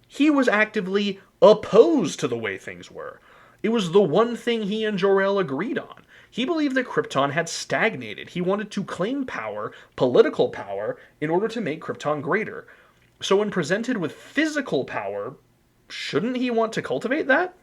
He was actively opposed to the way things were. It was the one thing he and Jor-El agreed on. He believed that Krypton had stagnated. He wanted to claim power, political power, in order to make Krypton greater. So when presented with physical power, shouldn't he want to cultivate that?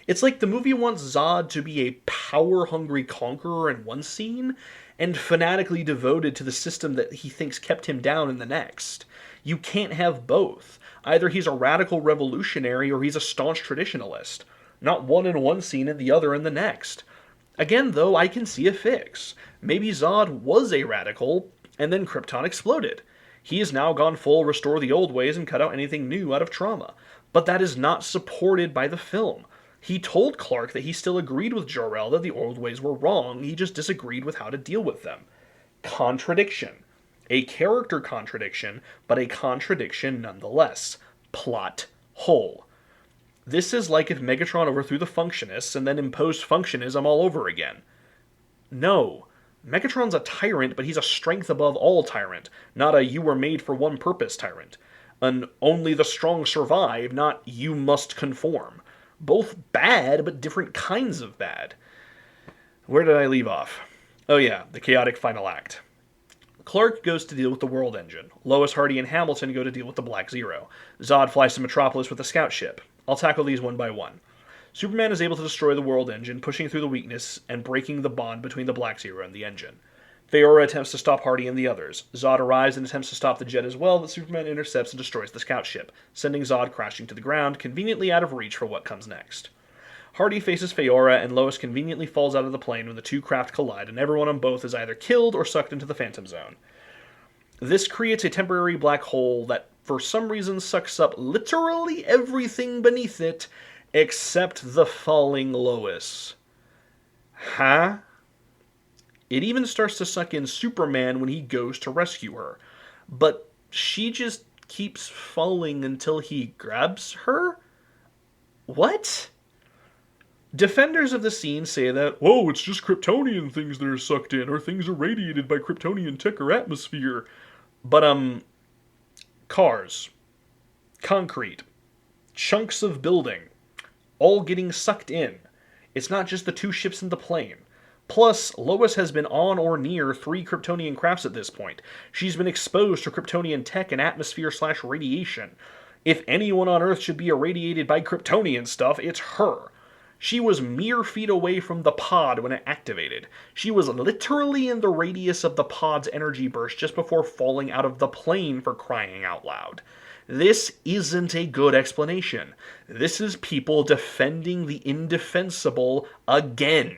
It's like the movie wants Zod to be a power-hungry conqueror in one scene, and fanatically devoted to the system that he thinks kept him down in the next. You can't have both. Either he's a radical revolutionary or he's a staunch traditionalist. Not one in one scene and the other in the next. Again, though, I can see a fix. Maybe Zod was a radical, and then Krypton exploded. He has now gone full restore the old ways and cut out anything new out of trauma. But that is not supported by the film. He told Clark that he still agreed with Jor-El that the old ways were wrong, he just disagreed with how to deal with them. Contradiction. A character contradiction, but a contradiction nonetheless. Plot hole. This is like if Megatron overthrew the Functionists and then imposed Functionism all over again. No. Megatron's a tyrant, but he's a strength above all tyrant, not a you were made for one purpose tyrant. An only the strong survive, not you must conform. Both bad, but different kinds of bad. Where did I leave off? Oh yeah, the chaotic final act. Clark goes to deal with the World Engine. Lois, Hardy, and Hamilton go to deal with the Black Zero. Zod flies to Metropolis with a scout ship. I'll tackle these one by one. Superman is able to destroy the World Engine, pushing through the weakness and breaking the bond between the Black Zero and the engine. Faora attempts to stop Hardy and the others. Zod arrives and attempts to stop the jet as well, but Superman intercepts and destroys the scout ship, sending Zod crashing to the ground, conveniently out of reach for what comes next. Hardy faces Faora, and Lois conveniently falls out of the plane when the two craft collide, and everyone on both is either killed or sucked into the Phantom Zone. This creates a temporary black hole that, for some reason, sucks up literally everything beneath it, except the falling Lois. Huh? It even starts to suck in Superman when he goes to rescue her. But she just keeps falling until he grabs her? What? Defenders of the scene say that, whoa, it's just Kryptonian things that are sucked in, or things irradiated by Kryptonian tech or atmosphere. But, cars, concrete, chunks of building, all getting sucked in. It's not just the two ships in the plane. Plus, Lois has been on or near 3 Kryptonian crafts at this point. She's been exposed to Kryptonian tech and atmosphere/radiation. If anyone on Earth should be irradiated by Kryptonian stuff, it's her. She was mere feet away from the pod when it activated. She was literally in the radius of the pod's energy burst just before falling out of the plane, for crying out loud. This isn't a good explanation. This is people defending the indefensible again.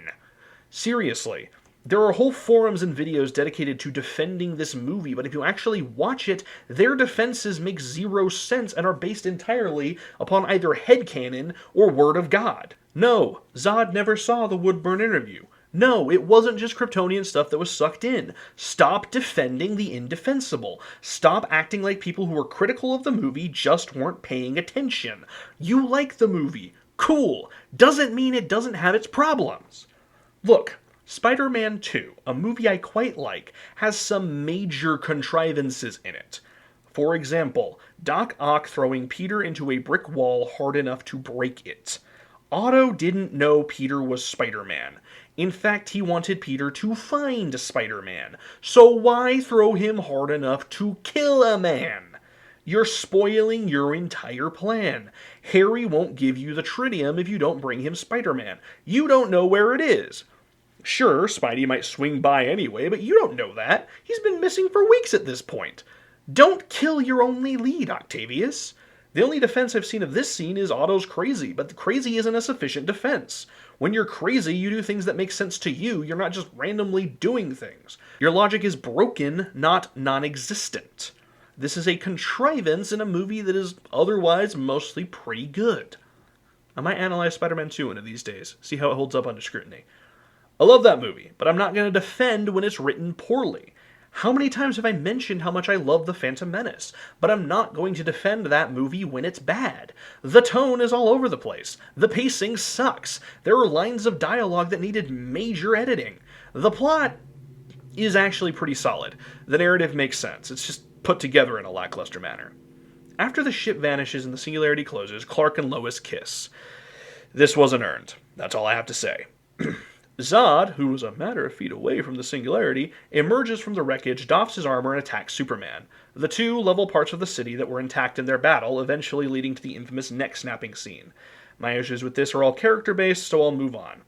Seriously, there are whole forums and videos dedicated to defending this movie, but if you actually watch it, their defenses make zero sense and are based entirely upon either headcanon or word of God. No, Zod never saw the Woodburn interview. No, it wasn't just Kryptonian stuff that was sucked in. Stop defending the indefensible. Stop acting like people who were critical of the movie just weren't paying attention. You like the movie. Cool. Doesn't mean it doesn't have its problems. Look, Spider-Man 2, a movie I quite like, has some major contrivances in it. For example, Doc Ock throwing Peter into a brick wall hard enough to break it. Otto didn't know Peter was Spider-Man. In fact, he wanted Peter to find Spider-Man. So why throw him hard enough to kill a man? You're spoiling your entire plan. Harry won't give you the tritium if you don't bring him Spider-Man. You don't know where it is. Sure, Spidey might swing by anyway, but you don't know that. He's been missing for weeks at this point. Don't kill your only lead, Octavius. The only defense I've seen of this scene is Otto's crazy, but the crazy isn't a sufficient defense. When you're crazy, you do things that make sense to you, you're not just randomly doing things. Your logic is broken, not non-existent. This is a contrivance in a movie that is otherwise mostly pretty good. I might analyze Spider-Man 2 one of these days, see how it holds up under scrutiny. I love that movie, but I'm not going to defend when it's written poorly. How many times have I mentioned how much I love The Phantom Menace? But I'm not going to defend that movie when it's bad. The tone is all over the place. The pacing sucks. There are lines of dialogue that needed major editing. The plot is actually pretty solid. The narrative makes sense. It's just put together in a lackluster manner. After the ship vanishes and the singularity closes, Clark and Lois kiss. This wasn't earned. That's all I have to say. Zod, who was a matter of feet away from the singularity, emerges from the wreckage, doffs his armor, and attacks Superman. The two level parts of the city that were intact in their battle, eventually leading to the infamous neck-snapping scene. My issues with this are all character-based, so I'll move on.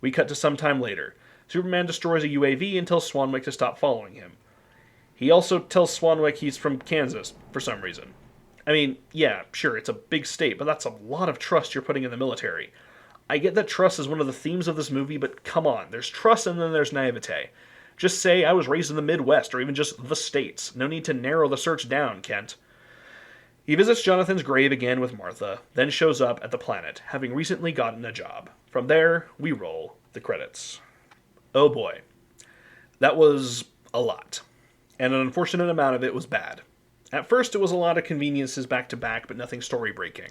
We cut to some time later. Superman destroys a UAV and tells Swanwick to stop following him. He also tells Swanwick he's from Kansas, for some reason. I mean, yeah, sure, it's a big state, but that's a lot of trust you're putting in the military. I get that trust is one of the themes of this movie, but come on, there's trust and then there's naivete. Just say I was raised in the Midwest, or even just the States. No need to narrow the search down, Kent. He visits Jonathan's grave again with Martha, then shows up at the planet, having recently gotten a job. From there, we roll the credits. Oh boy. That was a lot. And an unfortunate amount of it was bad. At first, it was a lot of conveniences back to back, but nothing story-breaking.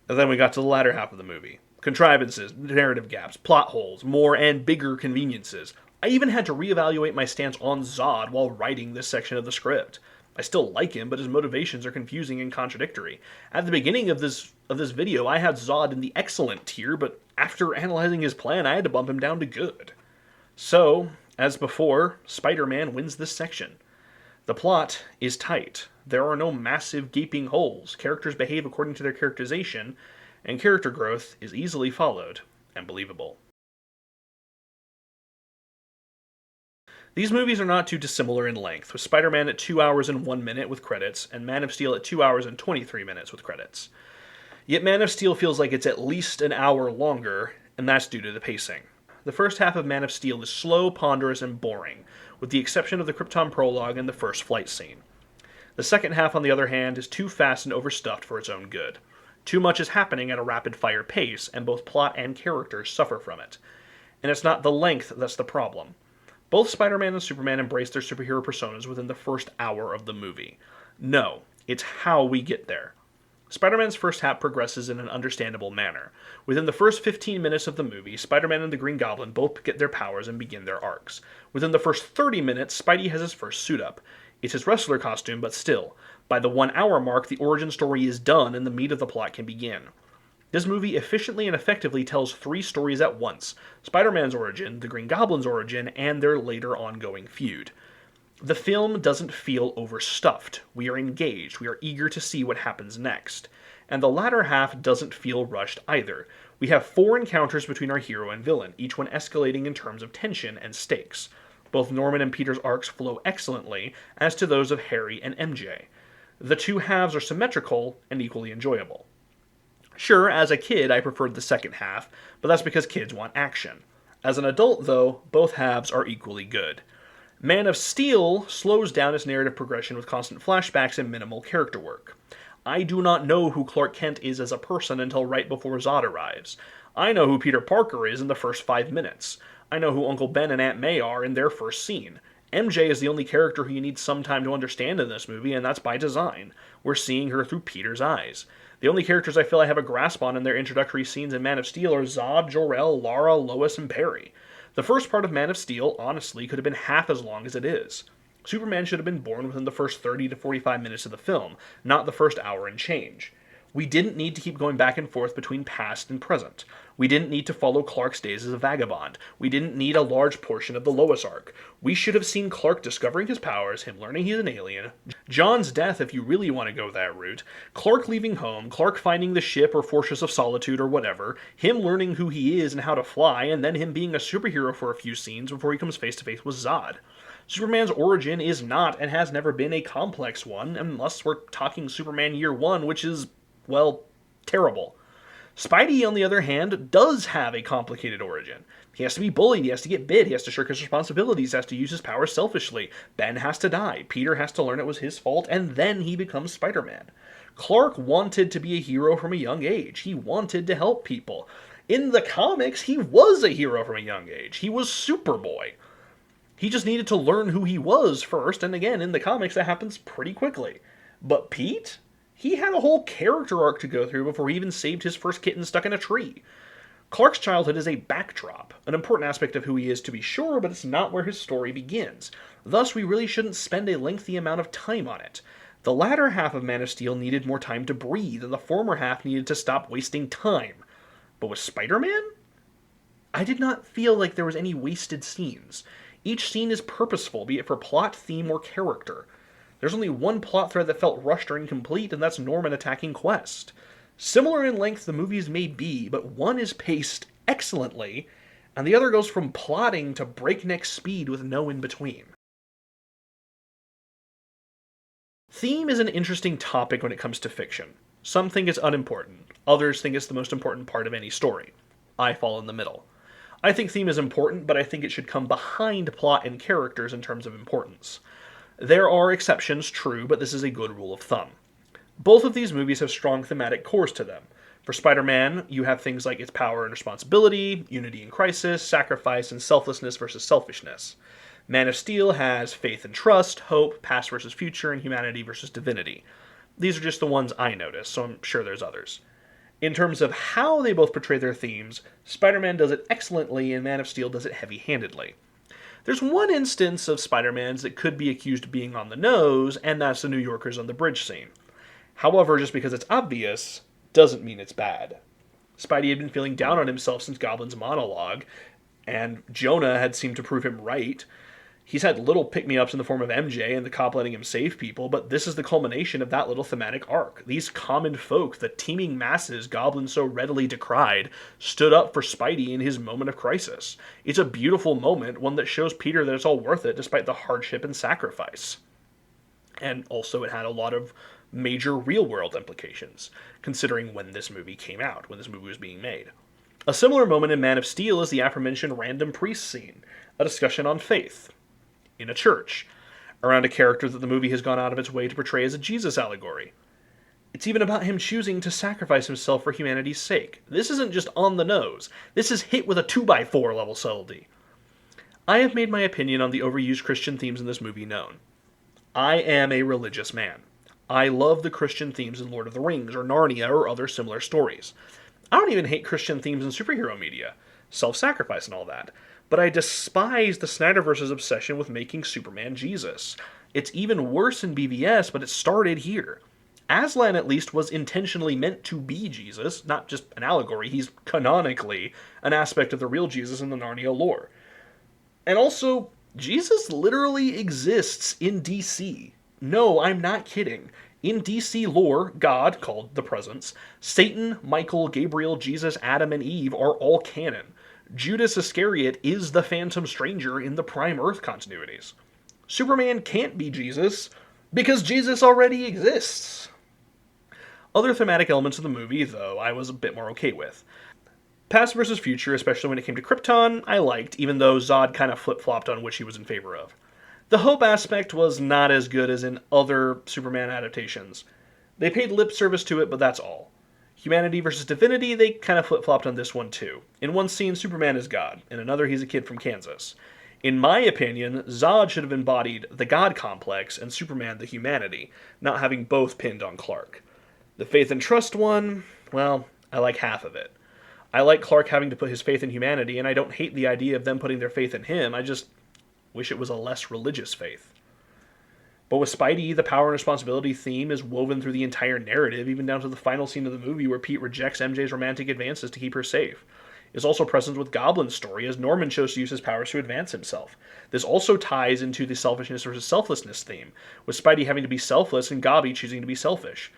And then we got to the latter half of the movie. Contrivances, narrative gaps, plot holes, more and bigger conveniences. I even had to reevaluate my stance on Zod while writing this section of the script. I still like him, but his motivations are confusing and contradictory. At the beginning of this video, I had Zod in the excellent tier, but after analyzing his plan, I had to bump him down to good. So, as before, Spider-Man wins this section. The plot is tight. There are no massive gaping holes. Characters behave according to their characterization, and character growth is easily followed and believable. These movies are not too dissimilar in length, with Spider-Man at 2 hours and 1 minute with credits, and Man of Steel at 2 hours and 23 minutes with credits. Yet Man of Steel feels like it's at least an hour longer, and that's due to the pacing. The first half of Man of Steel is slow, ponderous, and boring, with the exception of the Krypton prologue and the first flight scene. The second half, on the other hand, is too fast and overstuffed for its own good. Too much is happening at a rapid-fire pace, and both plot and characters suffer from it. And it's not the length that's the problem. Both Spider-Man and Superman embrace their superhero personas within the first hour of the movie. No, it's how we get there. Spider-Man's first half progresses in an understandable manner. Within the first 15 minutes of the movie, Spider-Man and the Green Goblin both get their powers and begin their arcs. Within the first 30 minutes, Spidey has his first suit up. It's his wrestler costume, but still. By the 1 hour mark, the origin story is done and the meat of the plot can begin. This movie efficiently and effectively tells 3 stories at once: Spider-Man's origin, the Green Goblin's origin, and their later ongoing feud. The film doesn't feel overstuffed. We are engaged. We are eager to see what happens next. And the latter half doesn't feel rushed either. We have 4 encounters between our hero and villain, each one escalating in terms of tension and stakes. Both Norman and Peter's arcs flow excellently, as do those of Harry and MJ. The two halves are symmetrical and equally enjoyable. Sure, as a kid I preferred the second half, but that's because kids want action. As an adult, though, both halves are equally good. Man of Steel slows down its narrative progression with constant flashbacks and minimal character work. I do not know who Clark Kent is as a person until right before Zod arrives. I know who Peter Parker is in the first 5 minutes. I know who Uncle Ben and Aunt May are in their first scene. MJ is the only character who you need some time to understand in this movie, and that's by design. We're seeing her through Peter's eyes. The only characters I feel I have a grasp on in their introductory scenes in Man of Steel are Zod, Jor-El, Lara, Lois, and Perry. The first part of Man of Steel, honestly, could have been half as long as it is. Superman should have been born within the first 30 to 45 minutes of the film, not the first hour and change. We didn't need to keep going back and forth between past and present. We didn't need to follow Clark's days as a vagabond. We didn't need a large portion of the Lois arc. We should have seen Clark discovering his powers, him learning he's an alien, John's death if you really want to go that route, Clark leaving home, Clark finding the ship or Fortress of Solitude or whatever, him learning who he is and how to fly, and then him being a superhero for a few scenes before he comes face to face with Zod. Superman's origin is not and has never been a complex one, unless we're talking Superman Year One, which is well, terrible. Spidey, on the other hand, does have a complicated origin. He has to be bullied, he has to get bit, he has to shirk his responsibilities, he has to use his powers selfishly. Ben has to die, Peter has to learn it was his fault, and then he becomes Spider-Man. Clark wanted to be a hero from a young age. He wanted to help people. In the comics, he was a hero from a young age. He was Superboy. He just needed to learn who he was first, and again, in the comics, that happens pretty quickly. But Pete? He had a whole character arc to go through before he even saved his first kitten stuck in a tree. Clark's childhood is a backdrop, an important aspect of who he is to be sure, but it's not where his story begins. Thus, we really shouldn't spend a lengthy amount of time on it. The latter half of Man of Steel needed more time to breathe, and the former half needed to stop wasting time. But with Spider-Man? I did not feel like there was any wasted scenes. Each scene is purposeful, be it for plot, theme, or character. There's only one plot thread that felt rushed or incomplete, and that's Norman attacking Quest. Similar in length the movies may be, but one is paced excellently, and the other goes from plotting to breakneck speed with no in-between. Theme is an interesting topic when it comes to fiction. Some think it's unimportant, others think it's the most important part of any story. I fall in the middle. I think theme is important, but I think it should come behind plot and characters in terms of importance. There are exceptions, true, but this is a good rule of thumb. Both of these movies have strong thematic cores to them. For Spider-Man, you have things like its power and responsibility, unity and crisis, sacrifice, and selflessness versus selfishness. Man of Steel has faith and trust, hope, past versus future, and humanity versus divinity. These are just the ones I noticed, so I'm sure there's others. In terms of how they both portray their themes, Spider-Man does it excellently and Man of Steel does it heavy-handedly. There's one instance of Spider-Man's that could be accused of being on the nose, and that's the New Yorkers on the bridge scene. However, just because it's obvious, doesn't mean it's bad. Spidey had been feeling down on himself since Goblin's monologue, and Jonah had seemed to prove him right. He's had little pick-me-ups in the form of MJ and the cop letting him save people, but this is the culmination of that little thematic arc. These common folk, the teeming masses Goblin so readily decried, stood up for Spidey in his moment of crisis. It's a beautiful moment, one that shows Peter that it's all worth it despite the hardship and sacrifice. And also it had a lot of major real-world implications, considering when this movie came out, when this movie was being made. A similar moment in Man of Steel is the aforementioned random priest scene, a discussion on faith in a church, around a character that the movie has gone out of its way to portray as a Jesus allegory. It's even about him choosing to sacrifice himself for humanity's sake. This isn't just on the nose. This is hit with a 2x4 level subtlety. I have made my opinion on the overused Christian themes in this movie known. I am a religious man. I love the Christian themes in Lord of the Rings or Narnia or other similar stories. I don't even hate Christian themes in superhero media, self-sacrifice and all that. But I despise the Snyderverse's obsession with making Superman Jesus. It's even worse in BVS, but it started here. Aslan, at least, was intentionally meant to be Jesus, not just an allegory. He's canonically an aspect of the real Jesus in the Narnia lore. And also, Jesus literally exists in DC. No, I'm not kidding. In DC lore, God, called the Presence, Satan, Michael, Gabriel, Jesus, Adam, and Eve are all canon. Judas Iscariot is the Phantom Stranger in the Prime Earth continuities. Superman can't be Jesus, because Jesus already exists. Other thematic elements of the movie, though, I was a bit more okay with. Past versus future, especially when it came to Krypton, I liked, even though Zod kind of flip-flopped on which he was in favor of. The hope aspect was not as good as in other Superman adaptations. They paid lip service to it, but that's all. Humanity versus divinity, they kind of flip-flopped on this one too. In one scene, Superman is God. In another, he's a kid from Kansas. In my opinion, Zod should have embodied the God complex and Superman the humanity, not having both pinned on Clark. The faith and trust one, well, I like half of it. I like Clark having to put his faith in humanity, and I don't hate the idea of them putting their faith in him, I just wish it was a less religious faith. But with Spidey, the power and responsibility theme is woven through the entire narrative, even down to the final scene of the movie where Pete rejects MJ's romantic advances to keep her safe. It's also present with Goblin's story, as Norman chose to use his powers to advance himself. This also ties into the selfishness versus selflessness theme, with Spidey having to be selfless and Gobby choosing to be selfish.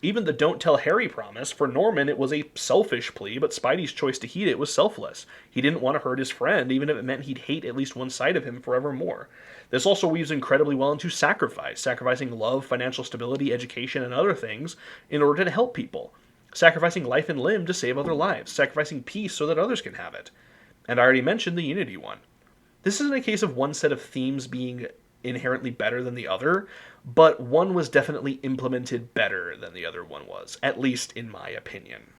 Even the don't tell Harry promise, for Norman it was a selfish plea, but Spidey's choice to heed it was selfless. He didn't want to hurt his friend, even if it meant he'd hate at least one side of him forevermore. This also weaves incredibly well into sacrifice, sacrificing love, financial stability, education, and other things in order to help people. Sacrificing life and limb to save other lives, sacrificing peace so that others can have it. And I already mentioned the Unity one. This isn't a case of one set of themes being inherently better than the other, but one was definitely implemented better than the other one was, at least in my opinion.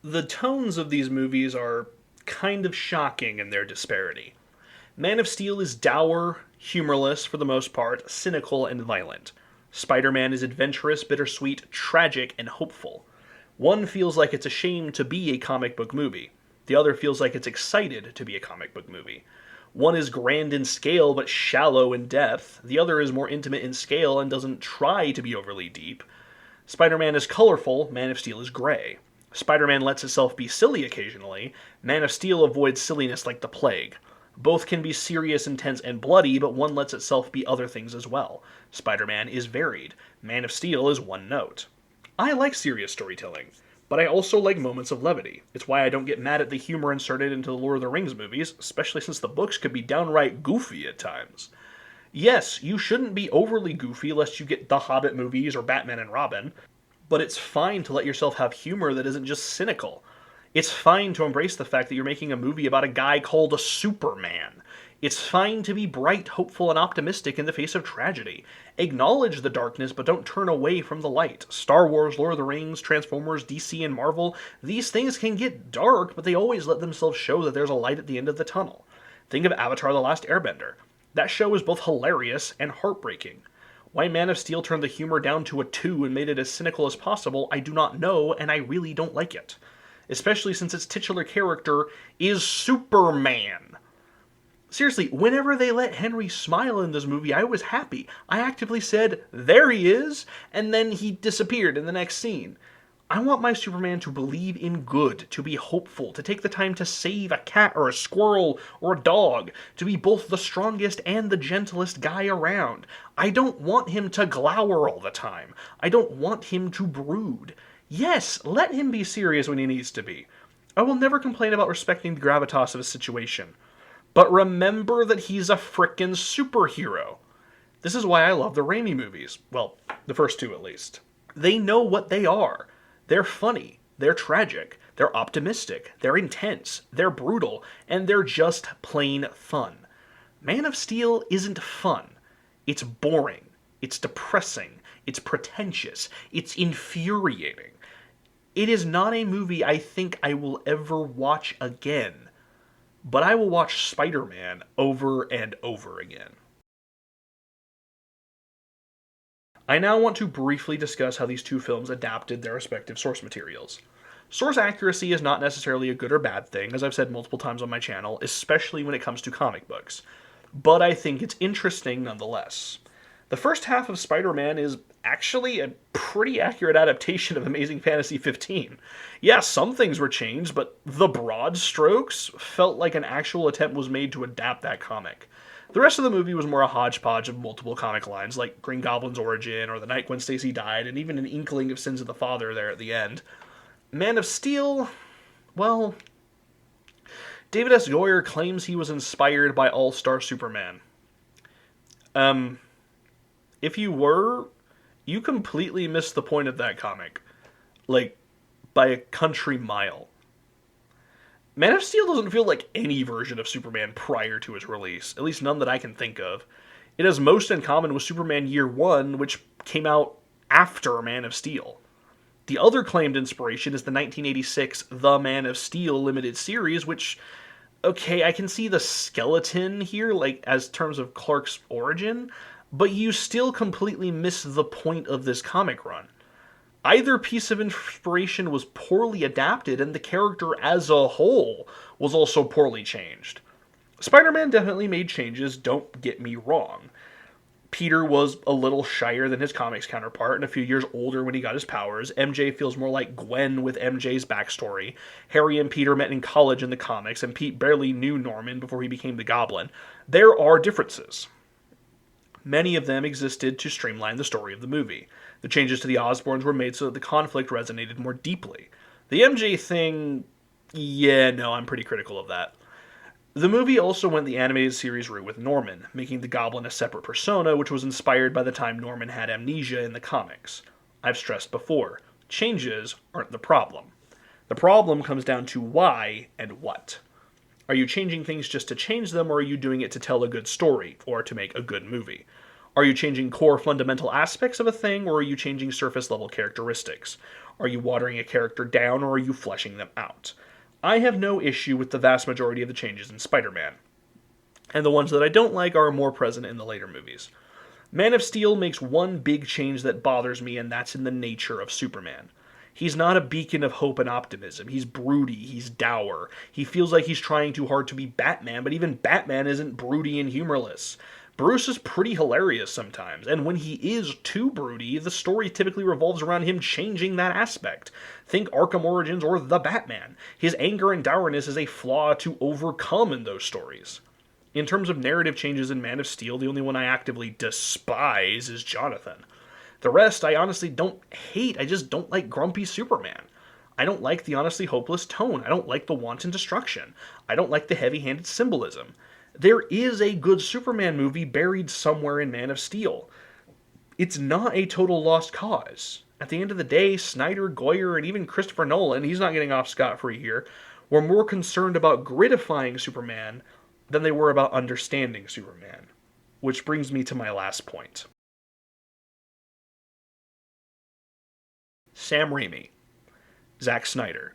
The tones of these movies are kind of shocking in their disparity. Man of Steel is dour, humorless for the most part, cynical, and violent. Spider-Man is adventurous, bittersweet, tragic, and hopeful. One feels like it's a shame to be a comic book movie. The other feels like it's excited to be a comic book movie. One is grand in scale but shallow in depth. The other is more intimate in scale and doesn't try to be overly deep. Spider-Man is colorful, Man of Steel is gray. Spider-Man lets itself be silly occasionally. Man of Steel avoids silliness like the plague. Both can be serious, intense, and bloody, but one lets itself be other things as well. Spider-Man is varied. Man of Steel is one note. I like serious storytelling, but I also like moments of levity. It's why I don't get mad at the humor inserted into the Lord of the Rings movies, especially since the books could be downright goofy at times. Yes, you shouldn't be overly goofy lest you get the Hobbit movies or Batman and Robin, but it's fine to let yourself have humor that isn't just cynical. It's fine to embrace the fact that you're making a movie about a guy called a Superman. It's fine to be bright, hopeful, and optimistic in the face of tragedy. Acknowledge the darkness, but don't turn away from the light. Star Wars, Lord of the Rings, Transformers, DC, and Marvel, these things can get dark, but they always let themselves show that there's a light at the end of the tunnel. Think of Avatar: The Last Airbender. That show is both hilarious and heartbreaking. Why Man of Steel turned the humor down to a 2 and made it as cynical as possible, I do not know, and I really don't like it. Especially since its titular character is Superman. Seriously, whenever they let Henry smile in this movie, I was happy. I actively said, there he is, and then he disappeared in the next scene. I want my Superman to believe in good, to be hopeful, to take the time to save a cat or a squirrel or a dog, to be both the strongest and the gentlest guy around. I don't want him to glower all the time. I don't want him to brood. Yes, let him be serious when he needs to be. I will never complain about respecting the gravitas of a situation. But remember that he's a frickin' superhero. This is why I love the Raimi movies. Well, the first two at least. They know what they are. They're funny, they're tragic, they're optimistic, they're intense, they're brutal, and they're just plain fun. Man of Steel isn't fun. It's boring. It's depressing. It's pretentious. It's infuriating. It is not a movie I think I will ever watch again, but I will watch Spider-Man over and over again. I now want to briefly discuss how these two films adapted their respective source materials. Source accuracy is not necessarily a good or bad thing, as I've said multiple times on my channel, especially when it comes to comic books. But I think it's interesting nonetheless. The first half of Spider-Man is actually a pretty accurate adaptation of Amazing Fantasy 15. Yeah, some things were changed, but the broad strokes felt like an actual attempt was made to adapt that comic. The rest of the movie was more a hodgepodge of multiple comic lines, like Green Goblin's origin, or the night Gwen Stacy died, and even an inkling of Sins of the Father there at the end. Man of Steel, well, David S. Goyer claims he was inspired by All-Star Superman. If you were, you completely missed the point of that comic. Like, by a country mile. Man of Steel doesn't feel like any version of Superman prior to its release, at least none that I can think of. It has most in common with Superman Year One, which came out after Man of Steel. The other claimed inspiration is the 1986 The Man of Steel limited series, which, okay, I can see the skeleton here, like, as terms of Clark's origin, but you still completely miss the point of this comic run. Either piece of inspiration was poorly adapted, and the character as a whole was also poorly changed. Spider-Man definitely made changes, don't get me wrong. Peter was a little shyer than his comics counterpart and a few years older when he got his powers. MJ feels more like Gwen with MJ's backstory. Harry and Peter met in college in the comics, and Pete barely knew Norman before he became the Goblin. There are differences. Many of them existed to streamline the story of the movie. The changes to the Osborns were made so that the conflict resonated more deeply. The MJ thing, yeah, no, I'm pretty critical of that. The movie also went the animated series route with Norman, making the Goblin a separate persona, which was inspired by the time Norman had amnesia in the comics. I've stressed before, changes aren't the problem. The problem comes down to why and what. Are you changing things just to change them, or are you doing it to tell a good story, or to make a good movie? Are you changing core fundamental aspects of a thing, or are you changing surface level characteristics? Are you watering a character down, or are you fleshing them out? I have no issue with the vast majority of the changes in Spider-Man, and the ones that I don't like are more present in the later movies. Man of Steel makes one big change that bothers me, and that's in the nature of Superman. He's not a beacon of hope and optimism. He's broody, he's dour. He feels like he's trying too hard to be Batman, but even Batman isn't broody and humorless. Bruce is pretty hilarious sometimes, and when he is too broody, the story typically revolves around him changing that aspect. Think Arkham Origins or The Batman. His anger and dourness is a flaw to overcome in those stories. In terms of narrative changes in Man of Steel, the only one I actively despise is Jonathan. The rest I honestly don't hate, I just don't like grumpy Superman. I don't like the honestly hopeless tone. I don't like the wanton destruction. I don't like the heavy-handed symbolism. There is a good Superman movie buried somewhere in Man of Steel. It's not a total lost cause. At the end of the day, Snyder, Goyer, and even Christopher Nolan, he's not getting off scot-free here, were more concerned about grittifying Superman than they were about understanding Superman. Which brings me to my last point. Sam Raimi, Zack Snyder.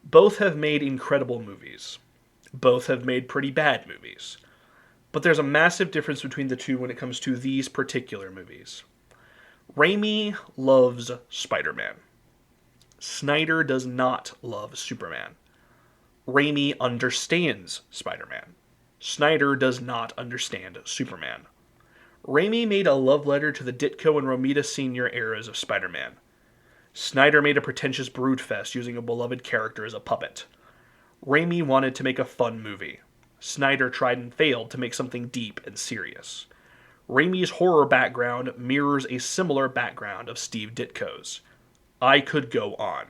Both have made incredible movies. Both have made pretty bad movies. But there's a massive difference between the two when it comes to these particular movies. Raimi loves Spider-Man. Snyder does not love Superman. Raimi understands Spider-Man. Snyder does not understand Superman. Raimi made a love letter to the Ditko and Romita Sr. eras of Spider-Man. Snyder made a pretentious broodfest using a beloved character as a puppet. Raimi wanted to make a fun movie. Snyder tried and failed to make something deep and serious. Raimi's horror background mirrors a similar background of Steve Ditko's. I could go on.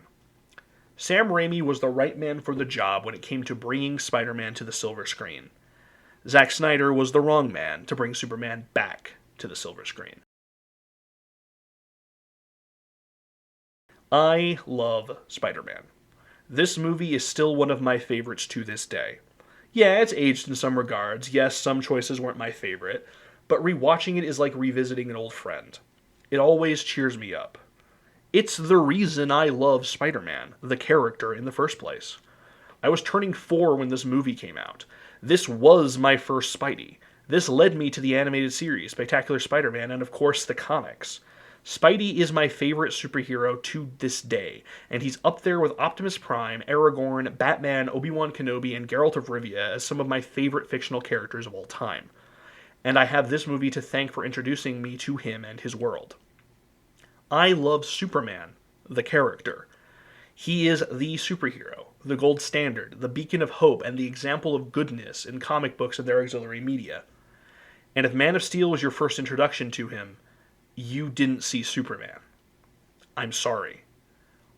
Sam Raimi was the right man for the job when it came to bringing Spider-Man to the silver screen. Zack Snyder was the wrong man to bring Superman back to the silver screen. I love Spider-Man. This movie is still one of my favorites to this day. Yeah, it's aged in some regards. Yes, some choices weren't my favorite, but rewatching it is like revisiting an old friend. It always cheers me up. It's the reason I love Spider-Man, the character, in the first place. I was turning 4 when this movie came out. This was my first Spidey. This led me to the animated series, Spectacular Spider-Man, and of course the comics. Spidey is my favorite superhero to this day, and he's up there with Optimus Prime, Aragorn, Batman, Obi-Wan Kenobi, and Geralt of Rivia as some of my favorite fictional characters of all time. And I have this movie to thank for introducing me to him and his world. I love Superman, the character. He is the superhero, the gold standard, the beacon of hope, and the example of goodness in comic books and their auxiliary media. And if Man of Steel was your first introduction to him, you didn't see Superman. I'm sorry.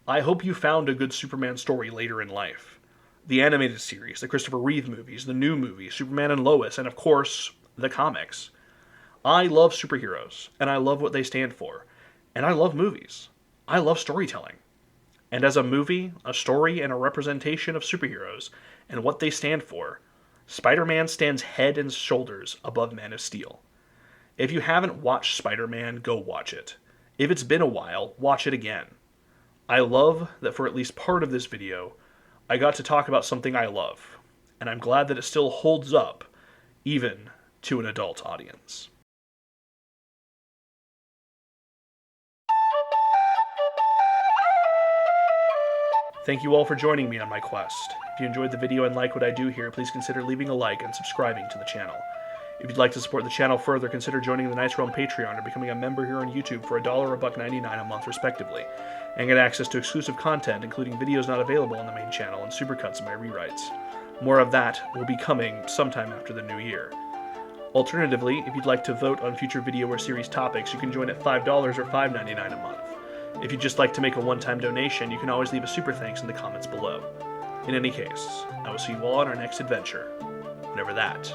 I hope you found a good Superman story later in life. The animated series, the Christopher Reeve movies, the new movies, Superman and Lois, and of course, the comics. I love superheroes, and I love what they stand for. And I love movies. I love storytelling. And as a movie, a story, and a representation of superheroes, and what they stand for, Spider-Man stands head and shoulders above Man of Steel. If you haven't watched Spider-Man, go watch it. If it's been a while, watch it again. I love that for at least part of this video, I got to talk about something I love, and I'm glad that it still holds up, even to an adult audience. Thank you all for joining me on my quest. If you enjoyed the video and like what I do here, please consider leaving a like and subscribing to the channel. If you'd like to support the channel further, consider joining the Knights Realm Patreon or becoming a member here on YouTube for $1 or $1.99 a month respectively, and get access to exclusive content, including videos not available on the main channel and supercuts of my rewrites. More of that will be coming sometime after the new year. Alternatively, if you'd like to vote on future video or series topics, you can join at $5 or $5.99 a month. If you'd just like to make a one-time donation, you can always leave a super thanks in the comments below. In any case, I will see you all on our next adventure, whenever that